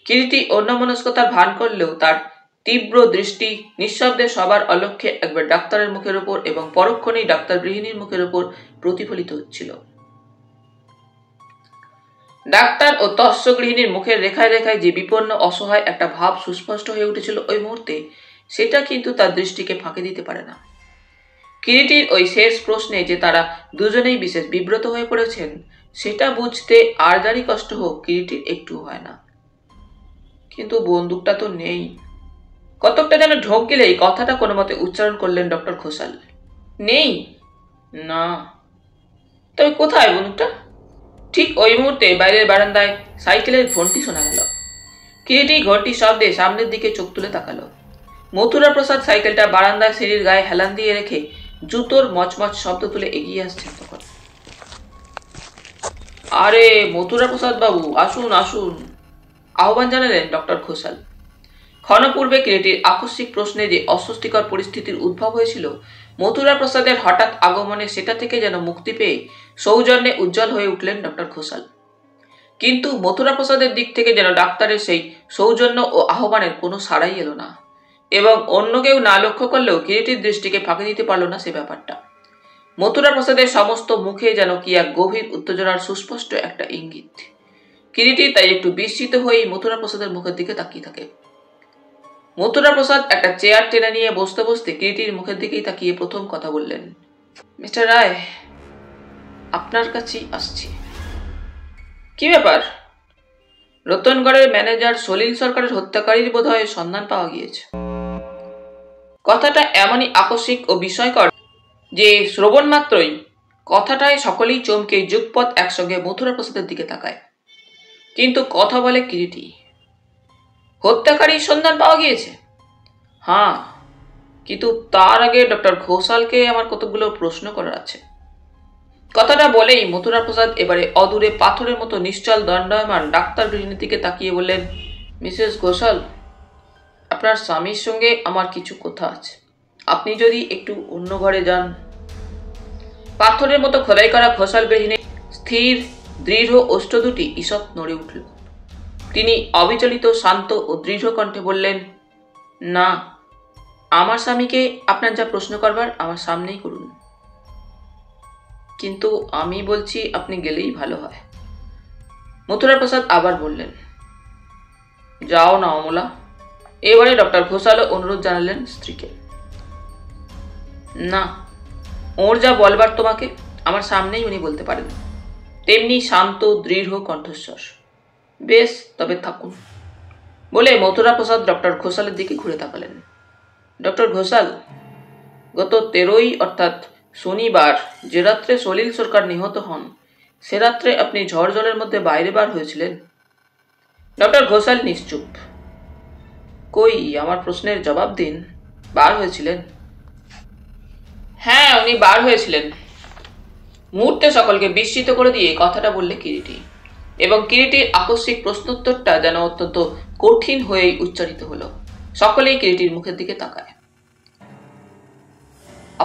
কিরিটি অন্যমনস্কতার ভান করলেও তার তীব্র দৃষ্টি নিঃশব্দে সবার অলক্ষ্যে একবার ডাক্তারের মুখের উপর এবং পরক্ষণেই ডাক্তার গৃহিণীর মুখের উপর প্রতিফলিত হচ্ছিল। ডাক্তার ও তস্য গৃহিণীর মুখের রেখায় রেখায় যে বিপন্ন অসহায় একটা ভাব সুস্পষ্ট হয়ে উঠেছিল ওই মুহূর্তে, সেটা কিন্তু তার দৃষ্টিকে ফাঁকি দিতে পারে না। কিরিটির ওই শেষ প্রশ্নে যে তারা দুজনেই বিশেষ বিব্রত হয়ে পড়েছেন, সেটা বুঝতে আর যারই কষ্ট হোক কিরিটির একটু হয় না। কিন্তু বন্দুকটা তো নেই। কতকটা যেন ঢোক গেলেই কথাটা কোনো মতে উচ্চারণ করলেন ডক্টর ঘোষাল। নেই? না। তবে কোথায় বন্দুকটা? ঠিক ওই মুহূর্তে বাইরের বারান্দায় সাইকেলের ঘন্টি শোনা গেল। কিরিটি ঘন্টি শব্দে সামনের দিকে চোখ তুলে তাকালো। মথুরা প্রসাদ সাইকেলটা বারান্দায় সিঁড়ির গায়ে হেলান দিয়ে রেখে জুতোর মচমচ শব্দ তুলে এগিয়ে আসছেন। তখন, আরে মথুরা প্রসাদ বাবু, আসুন আসুন, আহ্বান জানালেন ডক্টর ঘোষাল। ক্ষণপূর্বে কিরিটির আকস্মিক প্রশ্নে যে অস্বস্তিকর পরিস্থিতির উদ্ভব হয়েছিল, মথুরা প্রসাদের হঠাৎ আগমনে সেটা থেকে যেন মুক্তি পেয়ে সৌজন্যে উজ্জ্বল হয়ে উঠলেন ডক্টর ঘোষাল। কিন্তু মথুরা প্রসাদের দিক থেকে যেন ডাক্তারের সেই সৌজন্য ও আহ্বানের কোনো সাড়াই এলো না, এবং অন্য কেউ না লক্ষ্য করলেও কিরিটির দৃষ্টিকে ফাঁকি দিতে পারল না সে ব্যাপারটা। মথুরা প্রসাদের সমস্ত মুখে যেন কি এক গভীর উত্তেজনার সুস্পষ্ট একটা ইঙ্গিত। কিরিটি তাই একটু বিস্মিত হয়েই মথুরা প্রসাদের মুখের দিকে তাকিয়ে থাকে। মথুরা প্রসাদ একটা চেয়ার টেনে নিয়ে বসতে বসতে কিরিটির মুখের দিকেই তাকিয়ে প্রথম কথা বললেন, মিস্টার রায়, আপনার কাছেই আসছি। কি ব্যাপার? রতনগড়ের ম্যানেজার সলিল সরকারের হত্যাকারীর বোধহয় সন্ধান পাওয়া গিয়েছে। কথাটা এমনই আকস্মিক ও বিস্ময়কর যে শ্রবণ মাত্রই কথাটায় সকলেই চমকে যুগপৎ একসঙ্গে মথুরা প্রসাদের দিকে তাকায়। কিন্তু কথা বলে কিরিটি, হত্যাকারীর সন্ধান পাওয়া গিয়েছে? হ্যাঁ, কিন্তু তার আগে ডক্টর ঘোষালকে আমার কতগুলো প্রশ্ন করার আছে। কথাটা বলেই মথুরা প্রসাদ এবারে অদূরে পাথরের মতো নিশ্চল দণ্ডায়মান ডাক্তার গৃহিণীর দিকে তাকিয়ে বললেন, মিসেস ঘোষাল, আপনার স্বামীর সঙ্গে আমার কিছু কথা আছে, আপনি যদি একটু অন্য ঘরে যান। পাথরের মতো খোদাই করা ঘোষাল গৃহিণীর স্থির দৃঢ় ওষ্ঠ দুটি ঈষৎ নড়ে উঠল। তিনি অবিচলিত শান্ত ও দৃঢ় কণ্ঠে বললেন, না, আমার স্বামীকে আপনার যা প্রশ্ন করবার আমার সামনেই করুন, কিন্তু আমি বলছি আপনি গেলেই ভালো হয়। মথুরা প্রসাদ আবার বললেন, যাও না অমলা। এবারে ডক্টর ঘোষালও অনুরোধ জানালেন স্ত্রীকে। না, ওর যা বলবার তোমাকে আমার সামনেই উনি বলতে পারেন। তেমনি শান্ত দৃঢ় কণ্ঠস্বর। বেশ, তবে থাকুন বলে মথুরা প্রসাদ ডক্টর ঘোষালের দিকে ঘুরে তাকালেন। ডক্টর ঘোষাল, গত 13ই অর্থাৎ শনিবার যে রাত্রে সলিল সরকার নিহত হন, সে রাত্রে আপনি ঝড় জলের মধ্যে বাইরে বার হয়েছিলেন? ডক্টর ঘোষাল নিশ্চুপ। কই, আমার প্রশ্নের জবাব দিন। বার হয়েছিলেন? হ্যাঁ, উনি বার হয়েছিলেন। মুহূর্তে সকলকে বিস্মিত করে দিয়ে কথাটা বললে কিরিটি, এবং কিরিটির আকস্মিক প্রশ্নোত্তরটা যেন অত্যন্ত কঠিন হয়েই উচ্চারিত হলো। সকলেই কিরিটির মুখের দিকে তাকায়।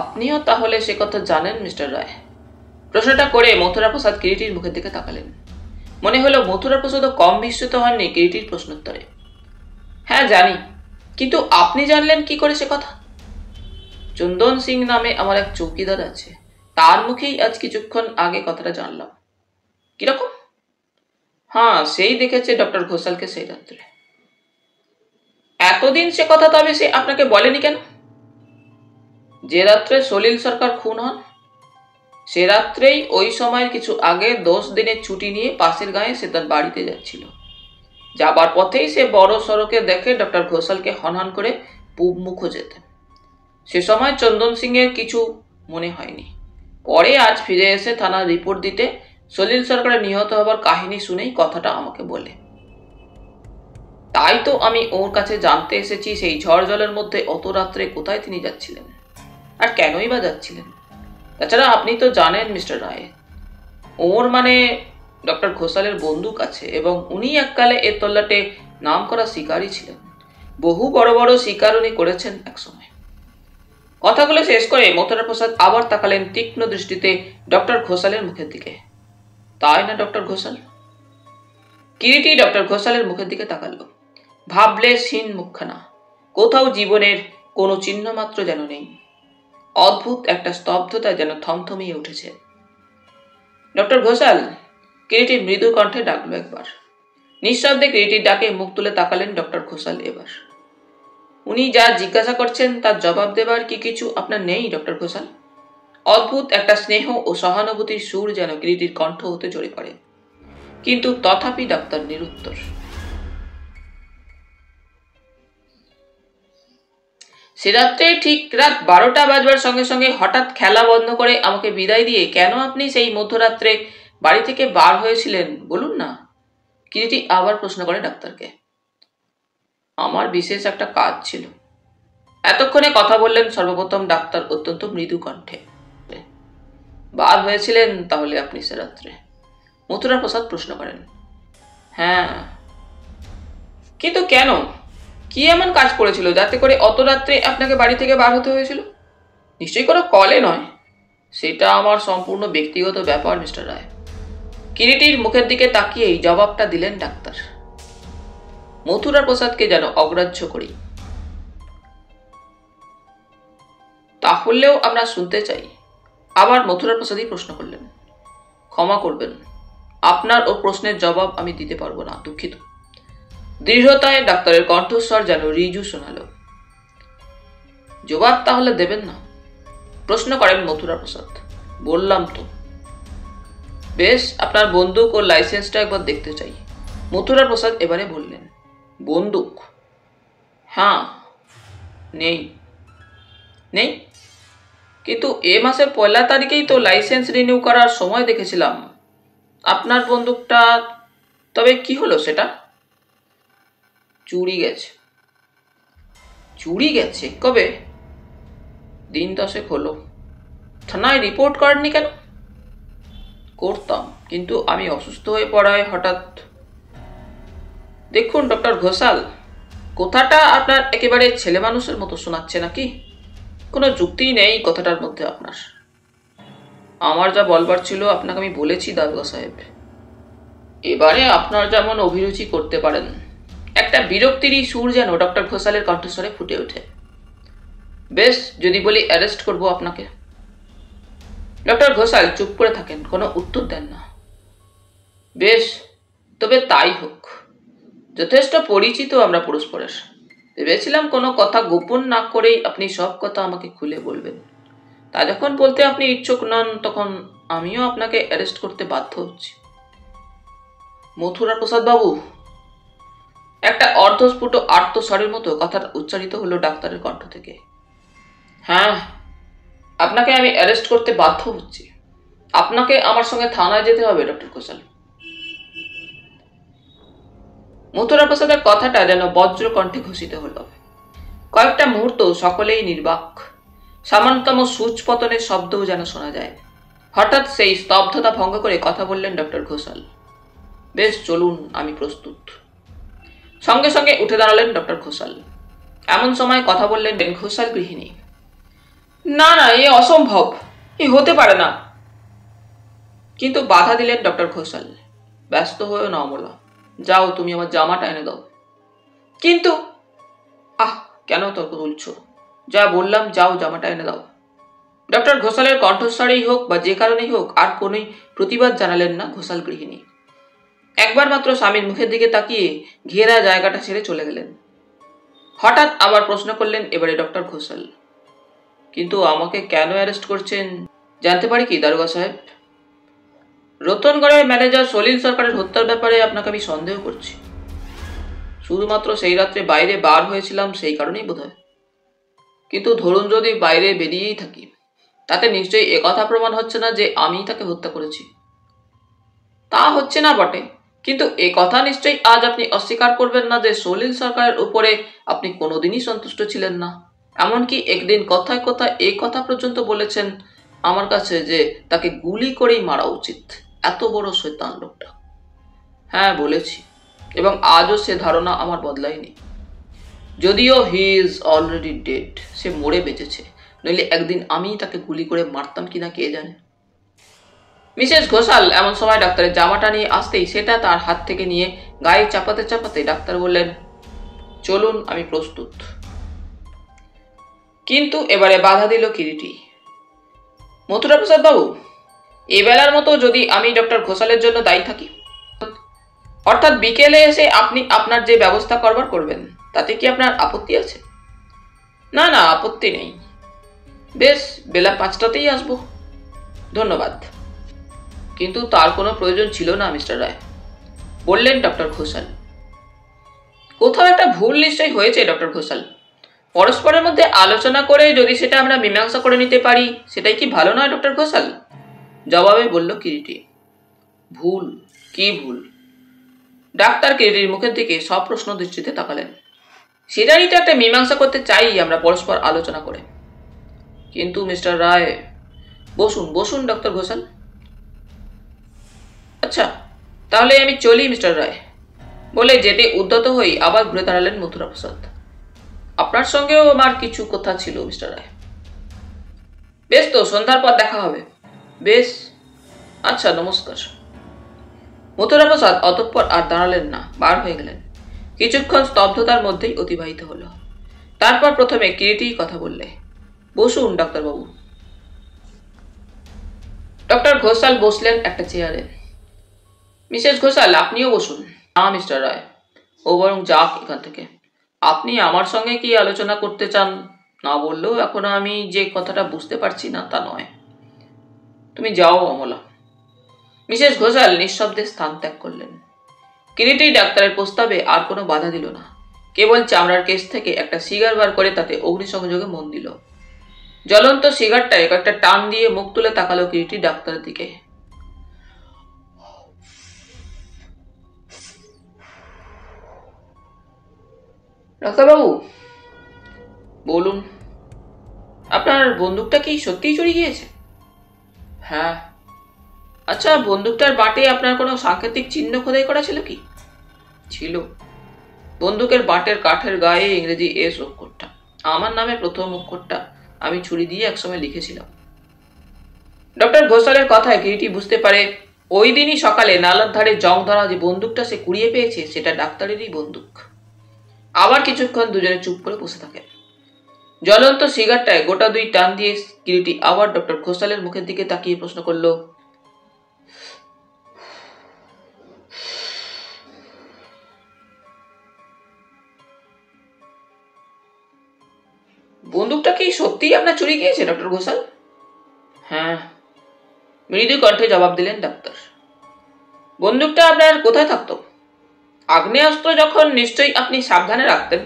আপনিও তাহলে সে কথা জানেন মিস্টার রায়? প্রশ্নটা করে মথুরা প্রসাদ কিরিটির মুখের দিকে তাকালেন। মনে হলো মথুরা প্রসাদও কম বিস্মিত হননি কিরিটির প্রশ্নোত্তরে। হ্যাঁ জানি, কিন্তু আপনি জানলেন কি করে সে কথা? চন্দন সিং নামে আমার এক চৌকিদার আছে, তার মুখেই আজ কিছুক্ষণ আগে কথাটা জানলাম। কিরকম? হ্যাঁ, সেই দেখেছে ডক্টর ঘোষালকে সেই রাত্রে। এতদিন সে কথা তবে সে আপনাকে বলেনি কেন? যে রাত্রে সলিল সরকার খুন হন, সে রাত্রেই ওই সময়ের কিছু আগে 10 দিনের ছুটি নিয়ে পাশের গাঁয়ে সে তার বাড়িতে যাচ্ছিল। যাবার পথেই সে বড় সড়কে দেখে ডক্টর ঘোষালকে হনহন করে পূব মুখ যেতেন। সে সময় চন্দন সিং এর কিছু মনে হয়নি। পরে আজ ফিরে এসে থানার রিপোর্ট দিতে সলিল সরকারের নিহত হবার কাহিনী শুনেই কথাটা আমাকে বলে। তাই তো আমি ওর কাছে জানতে এসেছি সেই ঝড় জলের মধ্যে অত রাত্রে কোথায় তিনি যাচ্ছিলেন, আর কেনই বা যাচ্ছিলেন। তাছাড়া আপনি তো জানেন মিস্টার রায়, ওর মানে ডক্টর ঘোষালের বন্দুক আছে, এবং উনি এককালে এর তল্লাটে নাম করা শিকারী ছিলেন। বহু বড় বড় শিকার উনি করেছেন একসময়। কথাগুলো শেষ করে মথুরা প্রসাদ আবার তাকালেন তীক্ষ্ণ দৃষ্টিতে ডক্টর ঘোষালের মুখের দিকে। তাই না ডক্টর ঘোষাল? কিরিটি ডক্টর ঘোষালের মুখের দিকে তাকাল। ভাবলে সিন মুখখানা, কোথাও জীবনের কোনো চিহ্ন মাত্র যেন নেই। অদ্ভুত একটা স্তব্ধতা যেন থমথমিয়ে উঠেছে। ডক্টর ঘোষাল, কিরিটি মৃদু কণ্ঠে ডাকলো একবার। নিঃশব্দে কিরিটির ডাকে মুখ তুলে তাকালেন ডক্টর ঘোষাল এবার। উনি যা জিজ্ঞাসা করছেন তার জবাব দেবার কি কিছু আপনার নেই ডক্টর ঘোষাল? অদ্ভুত একটা স্নেহ ও সহানুভূতির সুর যেন কিরিটির কণ্ঠ হতে ঝরে পড়ে। কিন্তু তথাপি ডাক্তার নিরুত্তর। সে রাত্রে ঠিক রাত 12টা বাজবার সঙ্গে সঙ্গে হঠাৎ খেলা বন্ধ করে আমাকে বিদায় দিয়ে কেন আপনি সেই মধ্যরাত্রে বাড়ি থেকে বার হয়েছিলেন বলুন না? কিরিটি আবার প্রশ্ন করে ডাক্তারকে। আমার বিশেষ একটা কাজ ছিল। এতক্ষণে কথা বললেন সর্বপ্রথম ডাক্তার অত্যন্ত মৃদু কণ্ঠে। বার হয়েছিলেন তাহলে আপনি সে রাত্রে? মথুরা প্রসাদ প্রশ্ন করেন। হ্যাঁ। কিন্তু কেন? কি এমন কাজ পড়েছিল যাতে করে অত রাত্রে আপনাকে বাড়ি থেকে বার হতে হয়েছিল? নিশ্চয়ই কোনো কলে নয়। সেটা আমার সম্পূর্ণ ব্যক্তিগত ব্যাপার মিস্টার রায়। কিরিটির মুখের দিকে তাকিয়েই জবাবটা দিলেন ডাক্তার, মথুরা প্রসাদকে যেন অগ্রাহ্য করি। তাহলেও আমরা শুনতে চাই। আবার মথুরা প্রসাদই প্রশ্ন করলেন। ক্ষমা করবেন, আপনার ও প্রশ্নের জবাব আমি দিতে পারবো না, দুঃখিত। দৃঢ়তায় ডাক্তারের কণ্ঠস্বর যেন রিজু শোনালো। জবাব তাহলে দেবেন না? প্রশ্ন করেন মথুরা প্রসাদ। বললাম তো। বেশ, আপনার বন্দুক ও লাইসেন্সটা একবার দেখতে চাই। মথুরা প্রসাদ এবারে বললেন। বন্দুক? হ্যাঁ। নেই? নেই? কিন্তু এ মাসের 1 তারিখেই তো লাইসেন্স রিনিউ করার সময় দেখেছিলাম আপনার বন্দুকটা। তবে কি হলো সেটা? চুরি গেছে। চুরি গেছে? কবে? দিন 10 হলো। থানায় রিপোর্ট করেননি কেন? করতাম, কিন্তু আমি অসুস্থ হয়ে পড়ায় হঠাৎ। দেখুন ডক্টর ঘোষাল, কথাটা আপনার একেবারে ছেলে মানুষের মতো শোনাচ্ছে নাকি? কোনো যুক্তিই নেই কথাটার মধ্যে আপনার। আমার যা বলবার ছিল আপনাকে আমি বলেছি দারোগা সাহেব। এবারে আপনার যেমন অভিরুচি করতে পারেন। একটা বিরক্তিরই সুর যেন ডক্টর ঘোষালের কণ্ঠস্বরে ফুটে ওঠে। বেশ, যদি বলি অ্যারেস্ট করবো আপনাকে? ডক্টর ঘোষাল চুপ করে থাকেন, কোনো উত্তর দেন না। বেশ, তবে তাই হোক, যথেষ্ট পরিচিত আমরা পরস্পরের। ভেবেছিলাম কোনো কথা গোপন না করেই আপনি সব কথা আমাকে খুলে বলবেন। তা যখন বলতে আপনি ইচ্ছুক নন, তখন আমিও আপনাকে অ্যারেস্ট করতে বাধ্য হচ্ছি। মথুরা প্রসাদ বাবু, একটা অর্ধস্ফুট আর্তস্বরের মতো কথাটা উচ্চারিত হলো ডাক্তারের কণ্ঠ থেকে। হ্যাঁ, আপনাকে আমি অ্যারেস্ট করতে বাধ্য হচ্ছি। আপনাকে আমার সঙ্গে থানায় যেতে হবে ডক্টর ঘোষাল। মথুরা প্রসাদের কথাটা যেন বজ্র কণ্ঠে ঘোষিত হল। কয়েকটা মুহূর্ত সকলেই নির্বাক। সামান্যতম সূচ পতনের শব্দও যেন শোনা যায়। হঠাৎ সেই স্তব্ধতা ভঙ্গ করে কথা বললেন ডক্টর ঘোষাল। বেশ, চলুন, আমি প্রস্তুত। সঙ্গে সঙ্গে উঠে দাঁড়ালেন ডক্টর ঘোষাল। এমন সময় কথা বললেন ঘোষাল গৃহিণী। না না, এ অসম্ভব, এ হতে পারে না। কিন্তু বাধা দিলেন ডক্টর ঘোষাল। ব্যস্ত হয়েও না অমলা, যাও, তুমি আমার জামাটা এনে দাও। কিন্তু কেন তর্ক তুলছ? যা বললাম, যাও, জামাটা এনে দাও। ডক্টর ঘোষালের কণ্ঠস্বরেই হোক বা যে কারণেই হোক আর কোনোই প্রতিবাদ জানালেন না ঘোষাল গৃহিণী। একবার মাত্র স্বামীর মুখের দিকে তাকিয়ে ঘেরা জায়গাটা ছেড়ে চলে গেলেন। হঠাৎ আবার প্রশ্ন করলেন এবারে ডক্টর ঘোষাল। কিন্তু আমাকে কেন অ্যারেস্ট করছেন জানতে পারি কি দারোগা সাহেব? রতনগড়ের ম্যানেজার সলিল সরকারের হত্যার ব্যাপারে আপনাকে আমি সন্দেহ করছি। শুধুমাত্র সেই রাত্রে বাইরে বার হয়েছিলাম, সেই কারণেই বোধহয়। কিন্তু ধরুন যদি বাইরে বেরিয়েই থাকি, তাতে নিশ্চয়ই একথা প্রমাণ হচ্ছে না যে আমি তাকে হত্যা করেছি। তা হচ্ছে না বটে, কিন্তু এ কথা নিশ্চয়ই আজ আপনি অস্বীকার করবেন না যে সলিল সরকারের উপরে আপনি কোনোদিনই সন্তুষ্ট ছিলেন না। এমনকি একদিন কথায় কথায় এই কথা পর্যন্ত বলেছেন আমার কাছে যে তাকে গুলি করেই মারা উচিত। এত বড় শয়তান লোকটা। হ্যাঁ, বলেছি, এবং আজও সে ধারণা আমার বদলায়নি। যদিও হি ইজ অলরেডি ডেড, সে মরে বেঁচেছে, নইলে একদিন আমি তাকে গুলি করে মারতাম কিনা কে জানে। মিসেস ঘোষাল এমন সময় ডাক্তারের জামাটা নিয়ে আসতেই সেটা তার হাত থেকে নিয়ে গায়ে চাপাতে চাপাতে ডাক্তার বললেন, চলুন, আমি প্রস্তুত। কিন্তু এবারে বাধা দিল কিরিটি। মথুরা প্রসাদ বাবু, এবেলার মতো যদি আমি ডক্টর ঘোষালের জন্য দায়ী থাকি, অর্থাৎ বিকেলে এসে আপনি আপনার যে ব্যবস্থা করবার করবেন, তাতে কি আপনার আপত্তি আছে? না না, আপত্তি নেই। বেশ, বেলা 5টাতেই আসবো। ধন্যবাদ। কিন্তু তার কোনো প্রয়োজন ছিল না মিস্টার রায়, বললেন ডক্টর ঘোষাল। কোথাও একটা ভুল নিশ্চয়ই হয়েছে ডক্টর ঘোষাল। পরস্পরের মধ্যে আলোচনা করে যদি সেটা আমরা মীমাংসা করে নিতে পারি, সেটাই কি ভালো নয় ডক্টর ঘোষাল? জবাবে বলল কিরিটি। ভুল? কি ভুল? ডাক্তার কিরিটির মুখের দিকে সপ্রশ্ন দৃষ্টিতে তাকালেন। সেটারই তো একটা মীমাংসা করতে চাই আমরা পরস্পর আলোচনা করে। কিন্তু মিস্টার রায়, বসুন বসুন ডক্টর ঘোষাল। আচ্ছা, তাহলে আমি চলি মিস্টার রায়, বলে যেতে উদ্যত হই আবার ঘুরে দাঁড়ালেন মথুরা প্রসাদ। আপনার সঙ্গেও আমার কিছু কথা ছিল মিস্টার রায়। বেশ, তো সন্ধ্যার পর দেখা হবে। বেশ, আচ্ছা, নমস্কার। মথুরা প্রসাদ অতঃপর আর দাঁড়ালেন না, বার হয়ে গেলেন। কিছুক্ষণ স্তব্ধতার মধ্যেই অতিবাহিত হলো। তারপর প্রথমে কিরিটি কথা বললে, বসুন ডাক্তারবাবু। ডক্টর ঘোষাল বসলেন একটা চেয়ারে। মিসেস ঘোষাল, আপনিও বসুন। না মিস্টার রায়, ও বরং যাক এখান থেকে। আপনি আমার সঙ্গে কি আলোচনা করতে চান না বললেও এখনো আমি যে কথাটা বুঝতে পারছি না তা নয়। তুমি যাও অমলা। মিসেস ঘোষাল নিঃশব্দে স্থান ত্যাগ করলেন। কিরিটি ডাক্তারের প্রস্তাবে আর কোনো বাধা দিল না, কেবল চামড়ার কেস থেকে একটা সিগার বার করে তাতে অগ্নিসংযোগে মন দিল। জ্বলন্ত সিগারটায় কয়েকটা টান দিয়ে মুখ তুলে তাকালো কিরিটি ডাক্তারের দিকে। ডাক্তারবাবু, বলুন, আপনার বন্দুকটা কি সত্যিই চুরি গিয়েছে? হ্যাঁ। আচ্ছা, বন্দুকটার বাটে আপনার কোনো সাংকেতিক চিহ্ন খোদাই করা ছিল কি? ছিল। বন্দুকের বাটের কাঠের গায়ে ইংরেজি এস অক্ষরটা, আমার নামে প্রথম অক্ষরটা আমি ছুরি দিয়ে একসময় লিখেছিলাম। ডক্টর ঘোষালের কথায় কিরিটি বুঝতে পারে ওই দিনই সকালে নালার ধারে জং ধরা যে বন্দুকটা সে কুড়িয়ে পেয়েছে সেটা ডাক্তারেরই বন্দুক। আবার কিছুক্ষণ দুজনে চুপ করে বসে থাকে। জ্বলন্ত সিগারটায় গোটা দুই টান দিয়ে কিরিটি আবার ডক্টর ঘোষালের মুখের দিকে তাকিয়ে প্রশ্ন করল, বন্দুকটা কি সত্যিই আপনার চুরি গিয়েছে ডক্টর ঘোষাল? হ্যাঁ, মৃদু কণ্ঠে জবাব দিলেন ডাক্তার। বন্দুকটা আপনার কোথায় থাকতো? আগ্নেয়াস্ত্র যখন নিশ্চয়ই আপনি সাবধানে রাখতেন।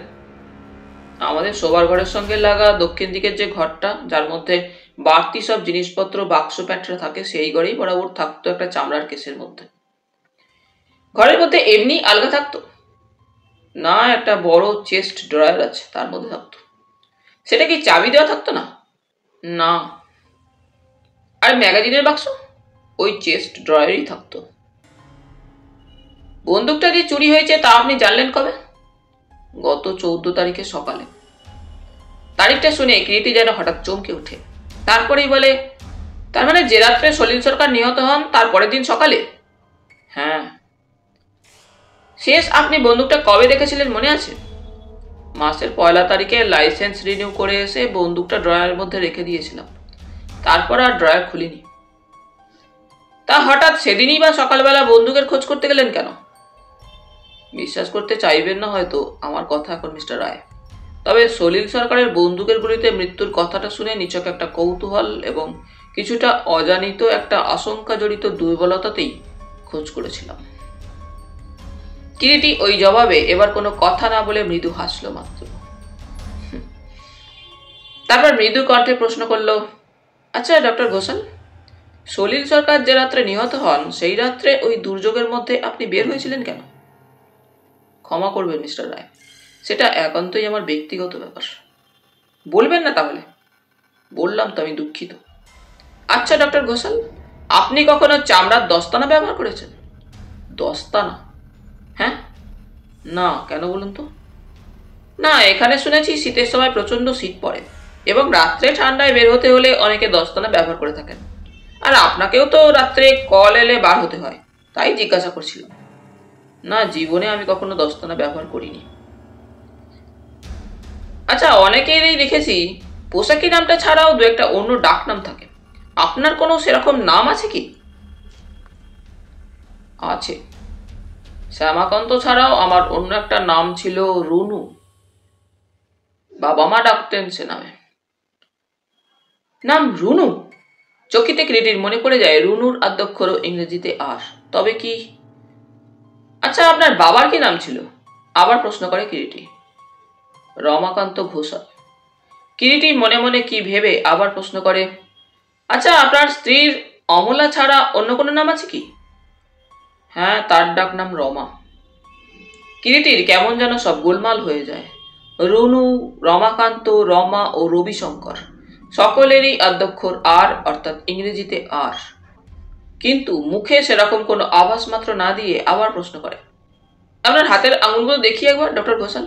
আমাদের শোবার ঘরের সঙ্গে লাগা দক্ষিণ দিকের যে ঘরটা, যার মধ্যে বাড়তি সব জিনিসপত্র বাক্স প্যাটরা থাকে, সেই ঘরেই বরাবর থাকতো একটা চামড়ার কেসের মধ্যে। ঘরের মধ্যে এমনি আলগা থাকতো না, একটা বড় চেস্ট ড্রয়ার আছে, তার মধ্যে থাকতো। সেটা কি চাবি দেওয়া থাকতো না? না। আর ম্যাগাজিনের বাক্স ওই চেস্ট ড্রয়ারেই থাকতো। বন্দুকটা যে চুরি হয়েছে তা আপনি জানলেন কবে? গত 14 তারিখে সকালে। তারিখটা শুনে কিরিটি যেন হঠাৎ চমকে ওঠে। তারপরেই বলে, তার মানে যে রাত্রে সলিল সরকার নিহত হন তার পরের দিন সকালে? হ্যাঁ। শেষ আপনি বন্দুকটা কবে দেখেছিলেন মনে আছে? মাসের 1 তারিখে লাইসেন্স রিনিউ করে এসে বন্দুকটা ড্রয়ারের মধ্যে রেখে দিয়েছিলাম। তারপর আর ড্রয়ার খুলিনি। তা হঠাৎ সেদিনই বা সকালবেলা বন্দুকের খোঁজ করতে গেলেন কেন? বিশ্বাস করতে চাইবেন না হয়তো আমার কথা এখন মিস্টার রায়, তবে সলিল সরকারের বন্দুকের গুলিতে মৃত্যুর কথাটা শুনে নিছক একটা কৌতূহল এবং কিছুটা অজানিত একটা আশঙ্কা জড়িত দুর্বলতাতেই খোঁজ করেছিলাম। কিরিটি ওই জবাবে এবার কোনো কথা না বলে মৃদু হাসল মাত্র। তারপর মৃদু কণ্ঠে প্রশ্ন করল, আচ্ছা ডক্টর ঘোষাল, সলিল সরকার যে রাত্রে নিহত হন সেই রাত্রে ওই দুর্যোগের মধ্যে আপনি বের হয়েছিলেন কেন? ক্ষমা করবেন মিস্টার রায়, সেটা একান্তই আমার ব্যক্তিগত ব্যাপার। বলবেন না তাহলে? বললাম তো আমি দুঃখিত। আচ্ছা ডক্টর ঘোষাল, আপনি কখনো চামড়ার দস্তানা ব্যবহার করেছেন? দস্তানা? হ্যাঁ। না, কেন বলুন তো? না, এখানে শুনেছি শীতের সময় প্রচন্ড শীত পড়ে এবং রাত্রে ঠান্ডায় বের হতে হলে অনেকে দস্তানা ব্যবহার করে থাকেন। আর আপনাকেও তো রাত্রে কল এলে বার হতে হয়, তাই জিজ্ঞাসা করছিলাম। না, জীবনে আমি কখনো দস্তানা ব্যবহার করিনি। আচ্ছা, অনেকেরই দেখেছি পোশাকি নামটা ছাড়াও দু একটা অন্য ডাক নাম থাকে। আপনার কোনো সেরকম নাম আছে কি? আছে। শ্যামাকান্ত ছাড়াও আমার অন্য একটা নাম ছিল রুনু। বাবা মা ডাকতেন সে নামে। নাম রুনু? চকিতে কিরিটির মনে পড়ে যায় রুনুর আদ্যক্ষর ইংরেজিতে আর। তবে কি? আচ্ছা, আপনার বাবার কি নাম ছিল? আবার প্রশ্ন করে কিরিটি। রমাকান্ত ঘোষাল। কিরিটি মনে মনে কি ভেবে আবার প্রশ্ন করে, আচ্ছা, আপনার স্ত্রীর অমলা ছাড়া অন্য কোনো নাম আছে কি? হ্যাঁ, তার ডাক নাম রমা। কিরিটির কেমন যেন সব গোলমাল হয়ে যায়। রুনু, রমাকান্ত, রমা ও রবিশঙ্কর সকলেরই আদ্যক্ষর আর, অর্থাৎ ইংরেজিতে আর। কিন্তু মুখে সেরকম কোনো আভাস মাত্র না দিয়ে আবার প্রশ্ন করে, আপনার হাতের আঙুলগুলো দেখি একবার ডক্টর ঘোষাল।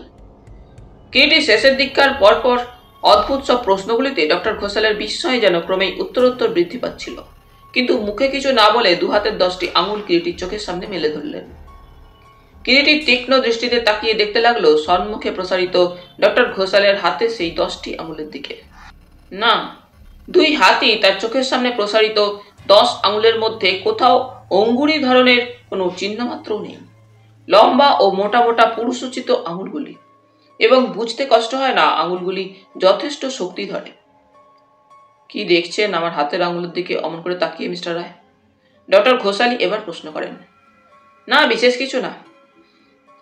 কিরিটি শেষের দিককার পরপর অদ্ভুত সব প্রশ্নগুলিতে ডক্টর ঘোষালের বিস্ময় যেন ক্রমেই উত্তরোত্তর বৃদ্ধি পাচ্ছিল, কিন্তু মুখে কিছু না বলে 2 হাতের 10টি আঙুল কিরিটির চোখের সামনে মেলে ধরলেন। কিরিটি তীক্ষ্ণ দৃষ্টিতে তাকিয়ে দেখতে লাগলো সম্মুখে প্রসারিত ডক্টর ঘোষালের হাতে সেই 10টি আঙুলের দিকে। না, 2 হাতই তার চোখের সামনে প্রসারিত 10 আঙুলের মধ্যে কোথাও অঙ্গুরি ধরনের কোনো চিহ্ন মাত্রও নেই। লম্বা ও মোটা মোটা পুরুষোচিত আঙুলগুলি, এবং বুঝতে কষ্ট হয় না আঙুলগুলি যথেষ্ট শক্তি ধরে। কি দেখছেন আমার হাতের আঙুলের দিকে অমন করে তাকিয়ে মিস্টার রায়? ডক্টর ঘোষালি এবার প্রশ্ন করেন। না, বিশেষ কিছু না।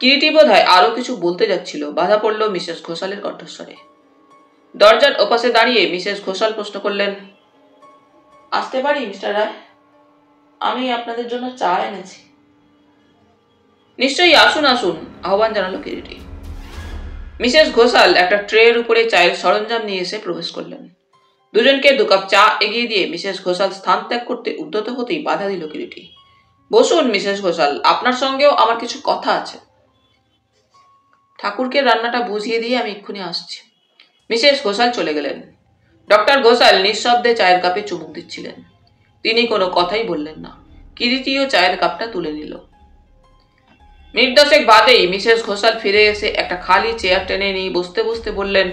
কিরিটি বোধহয় আরো কিছু বলতে যাচ্ছিল, বাধা পড়ল মিসেস ঘোষালের কণ্ঠস্বরে। দরজার ওপাশে দাঁড়িয়ে মিসেস ঘোষাল প্রশ্ন করলেন, আসতে পারি মিস্টার রায়? আমি আপনাদের জন্য চা এনেছি। নিশ্চয়ই, আসুন আসুন, আহ্বান জানালো কিরিটি। মিসেস ঘোষাল একটা ট্রের উপরে চায়ের সরঞ্জাম নিয়ে এসে প্রবেশ করলেন। দুজনকে 2 কাপ চা এগিয়ে দিয়ে মিসেস ঘোষাল স্থান ত্যাগ করতে উদ্যত হতেই বাধা দিল কিরিটি। বসুন মিসেস ঘোষাল, আপনার সঙ্গেও আমার কিছু কথা আছে। ঠাকুরকে রান্নাটা বুঝিয়ে দিয়ে আমি এক্ষুনি আসছি। মিসেস ঘোষাল চলে গেলেন। ডক্টর ঘোষাল নিঃশব্দে চায়ের কাপে চুমুক দিচ্ছিলেন। তিনি কোনো কথাই বললেন না। কিরিটিও চায়ের কাপটা তুলে নিল। মিনিট 10 বাদেই মিসেস ঘোষাল ফিরে এসে একটা খালি চেয়ার টেনে নিয়ে বসতে বসতে বললেন,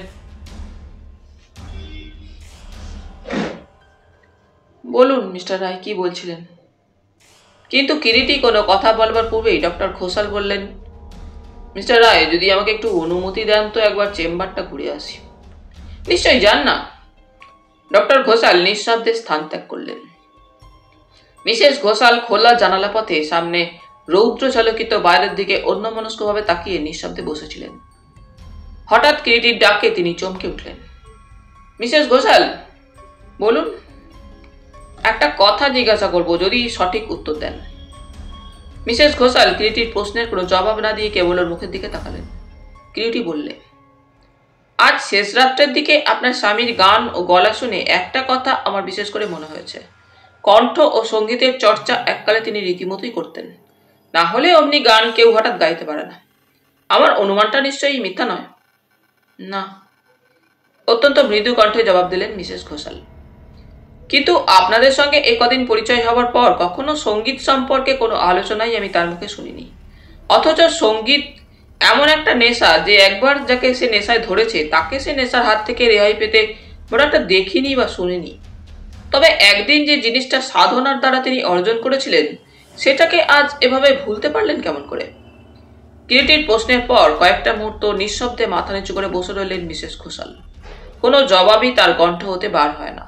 বলুন মিস্টার রায়, কি বলছিলেন? কিন্তু কিরিটি কোনো কথা বলবার পূর্বেই ডক্টর ঘোষাল বললেন, মিস্টার রায়, যদি আমাকে একটু অনুমতি দেন তো একবার চেম্বারটা ঘুরে আসি। নিশ্চয়ই যান না। ডক্টর ঘোষাল নিঃশব্দে স্থান ত্যাগ করলেন। মিসেস ঘোষাল খোলা জানালা পথে সামনে রৌদ্র ঝলকিত বাইরের দিকে অন্যমনস্কভাবে তাকিয়ে নিঃশব্দে বসেছিলেন। হঠাৎ কিরিটির ডাকে তিনি চমকে উঠলেন। মিসেস ঘোষাল, বলুন। একটা কথা জিজ্ঞাসা করব, যদি সঠিক উত্তর দেন। মিসেস ঘোষাল কিরিটির প্রশ্নের কোনো জবাব না দিয়ে কেবল ওর মুখের দিকে তাকালেন। কিরিটি বললে, আজ শেষ রাত্রের দিকে আপনার স্বামীর গান ও গলা শুনে একটা কথা আমার বিশেষ করে মনে হয়েছে। কণ্ঠ ও সঙ্গীতের চর্চা এককালে তিনি রীতিমতোই করতেন, না হলে অমনি গান কেউ হঠাৎ গাইতে পারে না। আমার অনুমানটা নিশ্চয়ই মিথ্যা নয়? না, অত্যন্ত মৃদু কণ্ঠে জবাব দিলেন মিসেস ঘোষাল। কিন্তু আপনাদের সঙ্গে একদিন পরিচয় হওয়ার পর কখনো সঙ্গীত সম্পর্কে কোনো আলোচনাই আমি তার মুখে শুনিনি। অথচ সঙ্গীত এমন একটা নেশা যে একবার যাকে সে নেশায় ধরেছে তাকে সে নেশার হাত থেকে রেহাই পেতে বড় একটা দেখিনি বা শুনিনি। তবে একদিন যে জিনিসটা সাধনার দ্বারা তিনি অর্জন করেছিলেন সেটাকে আজ এভাবে ভুলতে পারলেন কেমন করে? কিরিটির প্রশ্নের পর কয়েকটা মুহূর্ত নিঃশব্দে মাথা নিচু করে বসে রইলেন মিসেস ঘোষাল। কোনো জবাবই তার কণ্ঠ হতে বার হয় না।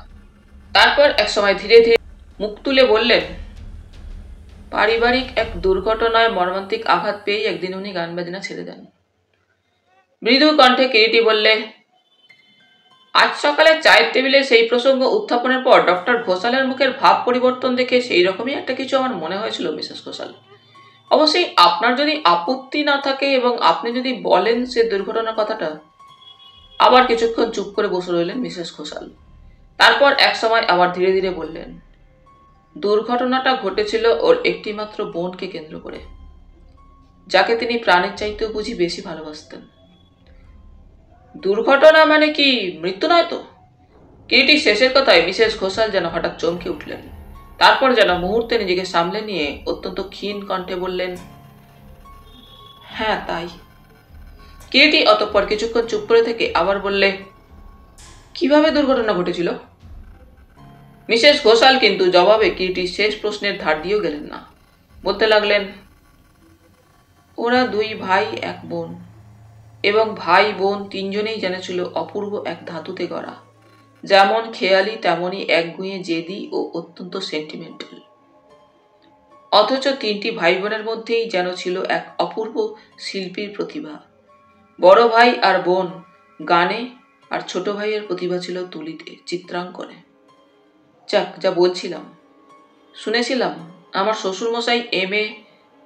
তারপর একসময় ধীরে ধীরে মুখ তুলে বললেন, পারিবারিক এক দুর্ঘটনায় মর্মান্তিক আঘাত পেয়েই একদিন উনি গান বাজনা ছেড়ে দেন। মৃদু কণ্ঠে কিরিটি বললে, আজ সকালে চায়ের টেবিলে সেই প্রসঙ্গ উত্থাপনের পর ডক্টর ঘোষালের মুখের ভাব পরিবর্তন দেখে সেই রকমই একটা কিছু আমার মনে হয়েছিল মিসেস ঘোষাল। অবশ্যই আপনার যদি আপত্তি না থাকে এবং আপনি যদি বলেন সে দুর্ঘটনার কথাটা। আবার কিছুক্ষণ চুপ করে বসে রইলেন মিসেস ঘোষাল। তারপর একসময় আবার ধীরে ধীরে বললেন, দুর্ঘটনাটা ঘটেছিল ওর একটিমাত্র বোনকে কেন্দ্র করে, যাকে তিনি প্রাণের চাইতেও বুঝি বেশি ভালোবাসতেন। দুর্ঘটনা মানে কি মৃত্যু নয় তো? কিরিটি শেষের কথায় মিসেস ঘোষাল যেন হঠাৎ চমকে উঠলেন। তারপর যেন মুহূর্তে নিজেকে সামলে নিয়ে অত্যন্ত ক্ষীণ কণ্ঠে বললেন, হ্যাঁ তাই। কিরিটি অতঃপর কিছুক্ষণ চুপ করে থেকে আবার বললে, কিভাবে দুর্ঘটনা ঘটেছিল? মিসেস ঘোষাল কিন্তু জবাবে কিরিটির শেষ প্রশ্নের ধার দিয়েও গেলেন না। বলতে লাগলেন, ওরা দুই ভাই এক বোন, এবং ভাই বোন তিনজনেই যেন ছিল অপূর্ব এক ধাতুতে গড়া, যেমন খেয়ালি তেমনই একগুঁয়ে জেদি ও অত্যন্ত সেন্টিমেন্টাল। অথচ তিনটি ভাই বোনের মধ্যেই যেন ছিল এক অপূর্ব শিল্পীর প্রতিভা। বড় ভাই আর বোন গানে, আর ছোট ভাইয়ের প্রতিভা ছিল তুলিতে, চিত্রাঙ্কনে। যাক, যা বলছিলাম, শুনেছিলাম আমার শ্বশুরমশাই MA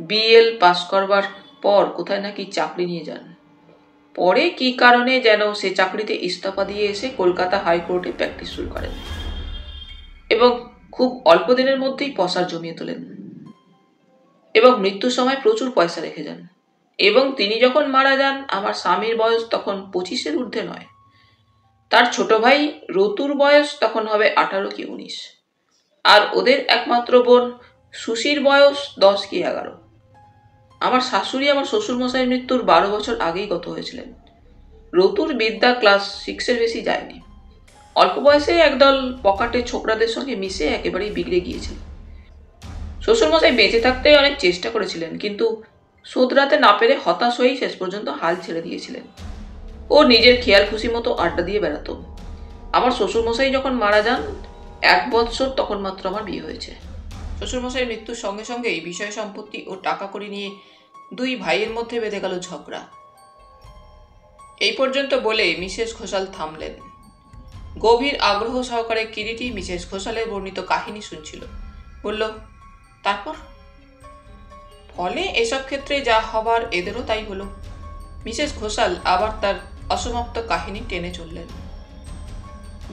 BL পাস করবার পর কোথায় নাকি চাকরি নিয়ে যান। পরে কি কারণে যেন সে চাকরিতে ইস্তফা দিয়ে এসে কলকাতা হাইকোর্টে প্র্যাকটিস শুরু করেন এবং খুব অল্প দিনের মধ্যেই পসার জমিয়ে তোলেন এবং মৃত্যুর সময় প্রচুর পয়সা রেখে যান। এবং তিনি যখন মারা যান আমার স্বামীর বয়স তখন 25-এর ঊর্ধ্বে নয়। তার ছোট ভাই রতুর বয়স তখন হবে 18 কি 19, আর ওদের একমাত্র বোন সুশীর বয়স 10 কি 11। আমার শাশুড়ি আমার শ্বশুরমশাইয়ের মৃত্যুর 12 বছর আগেই গত হয়েছিলেন। রতুর বিদ্যা ক্লাস 6-এর বেশি যায়নি। অল্প বয়সে একদল পকেটে ছোকরাদের সঙ্গে মিশে একেবারেই বিগড়ে গিয়েছিল। শ্বশুরমশাই বেঁচে থাকতে অনেক চেষ্টা করেছিলেন, কিন্তু শোধরাতে না পেরে হতাশ হয়েই শেষ পর্যন্ত হাল ছেড়ে দিয়েছিলেন। ও নিজের খেয়াল খুশি মতো আড্ডা দিয়ে বেড়াতো। আমার শ্বশুরমশাই যখন মারা যান 1 বৎসর তখন মাত্র আমার বিয়ে হয়েছে। শ্বশুরমশাইয়ের মৃত্যুর সঙ্গে সঙ্গেই বিষয় সম্পত্তি ও টাকা কড়ি নিয়ে দুই ভাইয়ের মধ্যে বেঁধে গেল ঝগড়া। এই পর্যন্ত বলে মিসেস ঘোষাল থামলেন। গভীর আগ্রহ সহকারে কিরিটি মিসেস ঘোষালের বর্ণিত কাহিনী শুনছিল। বলল, তারপর? ফলে এসব ক্ষেত্রে যা হবার এদেরও তাই হলো। মিসেস ঘোষাল আবার তার অসমাপ্ত কাহিনী টেনে চললেন।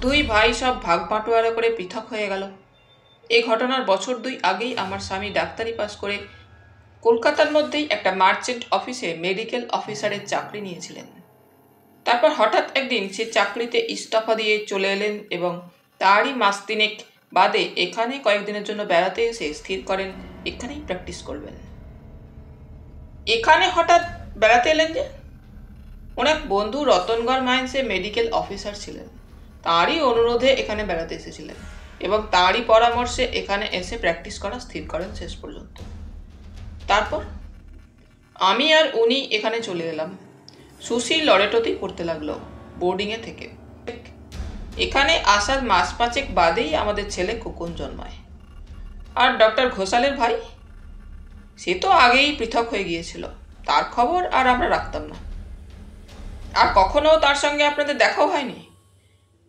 দুই ভাই সব ভাগ বাঁটোয়ারা করে পৃথক হয়ে গেল। এই ঘটনার বছর 2 আগেই আমার স্বামী ডাক্তারি পাস করে কলকাতার মধ্যেই একটা মার্চেন্ট অফিসে মেডিকেল অফিসারের চাকরি নিয়েছিলেন। তারপর হঠাৎ একদিন সে চাকরিতে ইস্তফা দিয়ে চলে এলেন এবং তারই মাস 3 বাদে এখানে কয়েকদিনের জন্য বেড়াতে এসে স্থির করেন এখানেই প্র্যাকটিস করবেন। এখানে হঠাৎ বেড়াতে এলেন যে? ওনার বন্ধু রতনগড় মাইন্সে মেডিকেল অফিসার ছিলেন, তাঁরই অনুরোধে এখানে বেড়াতে এসেছিলেন এবং তাঁরই পরামর্শে এখানে এসে প্র্যাকটিস করা স্থির করেন শেষ পর্যন্ত। তারপর আমি আর উনি এখানে চলে এলাম। সুশীল লরেটোতেই পড়তে লাগলো, বোর্ডিংয়ে থেকে। এখানে আসার মাস পাঁচেক বাদেই আমাদের ছেলে খোকন জন্মায়। আর ডক্টর ঘোষালের ভাই, সে তো আগেই পৃথক হয়ে গিয়েছিল, তার খবর আর আমরা রাখতাম না। আর কখনো তার সঙ্গে আপনাদের দেখাও হয়নি?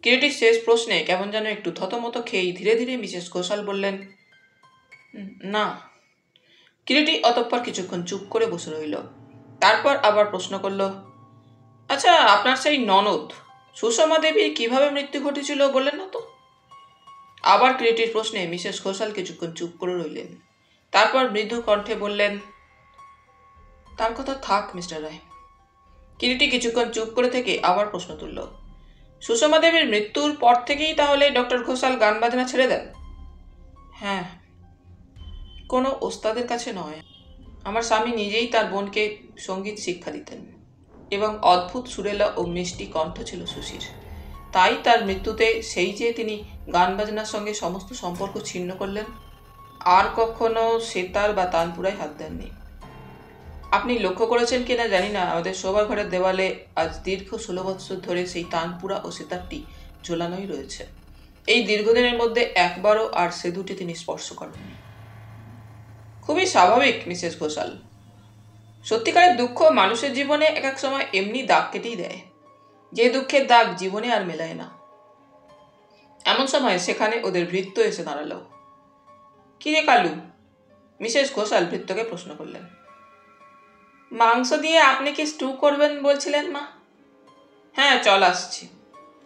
কিরিটির শেষ প্রশ্নে কেমন যেন একটু থতমত খেয়েই ধীরে ধীরে মিসেস ঘোষাল বললেন, না। কিরিটি অতঃপর কিছুক্ষণ চুপ করে বসে রইল। তারপর আবার প্রশ্ন করল, আচ্ছা, আপনার সেই ননদ সুষমা দেবীর কিভাবে মৃত্যু ঘটেছিল বললেন না তো? আবার কিরিটির প্রশ্নে মিসেস ঘোষাল কিছুক্ষণ চুপ করে রইলেন। তারপর মৃদু কণ্ঠে বললেন, তার কথা থাক মিস্টার রায়। কিরিটি কিছুক্ষণ চুপ করে থেকে আবার প্রশ্ন তুলল, সুষমা দেবীর মৃত্যুর পর থেকেই তাহলে ডক্টর ঘোষাল গান বাজনা ছেড়ে দেন? হ্যাঁ, কোনো ওস্তাদের কাছে নয়। আমার স্বামী নিজেই তার বোনকে সঙ্গীত শিক্ষা দিতেন এবং অদ্ভুত সুরেলা ও মিষ্টি কণ্ঠ ছিল সুশীর। তাই তার মৃত্যুতে সেই যে তিনি গান বাজনার সঙ্গে সমস্ত সম্পর্ক ছিন্ন করলেন, আর কখনো সেতার বা তানপুরায় হাত দেননি। আপনি লক্ষ্য করেছেন কিনা জানি না, আমাদের শোবার ঘরের দেওয়ালে আজ দীর্ঘ 16 বৎসর ধরে সেই তানপুরা ও সেতারটি ঝোলানোই রয়েছে। এই দীর্ঘদিনের মধ্যে একবারও আর সে দুটি তিনি স্পর্শ করেননি। খুবই স্বাভাবিক মিসেস ঘোষাল। সত্যিকারের দুঃখ মানুষের জীবনে এক এক সময় এমনি দাগ কেটেই দেয়, যে দুঃখের দাগ জীবনে আর মেলায় না। এমন সময় সেখানে ওদের ভৃত্য এসে দাঁড়ালো। কি রে কালু? মিসেস ঘোষাল ভৃত্যকে প্রশ্ন করলেন। মাংস দিয়ে আপনি কি স্টু করবেন বলছিলেন মা? হ্যাঁ, চল আসছি।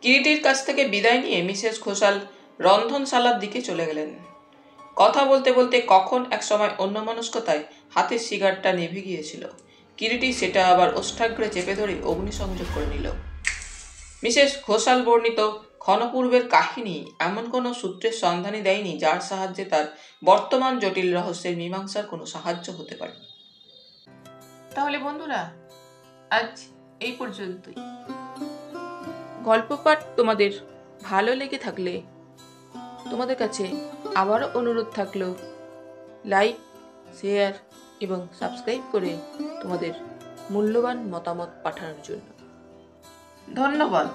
কিরিটির কাছ থেকে বিদায় নিয়ে মিসেস ঘোষাল রন্ধনশালার দিকে চলে গেলেন। কথা বলতে বলতে কখন এক সময় অন্যমনস্কতায় হাতের সিগারটা নিভে গিয়েছিল। কিরিটি সেটা আবার ওষ্ঠাগ্রে চেপে ধরে অগ্নিসংযোগ করে নিল। মিসেস ঘোষাল বর্ণিত ক্ষণপূর্বের কাহিনী এমন কোনো সূত্রের সন্ধানই দেয়নি যার সাহায্যে তার বর্তমান জটিল রহস্যের মীমাংসার কোনো সাহায্য হতে পারে। তাহলে বন্ধুরা, আজ এই পর্যন্তই। গল্প পাঠ তোমাদের ভালো লেগে থাকলে তোমাদের কাছে আবারও অনুরোধ থাকলো, লাইক, শেয়ার এবং সাবস্ক্রাইব করে তোমাদের মূল্যবান মতামত পাঠানোর জন্য। ধন্যবাদ।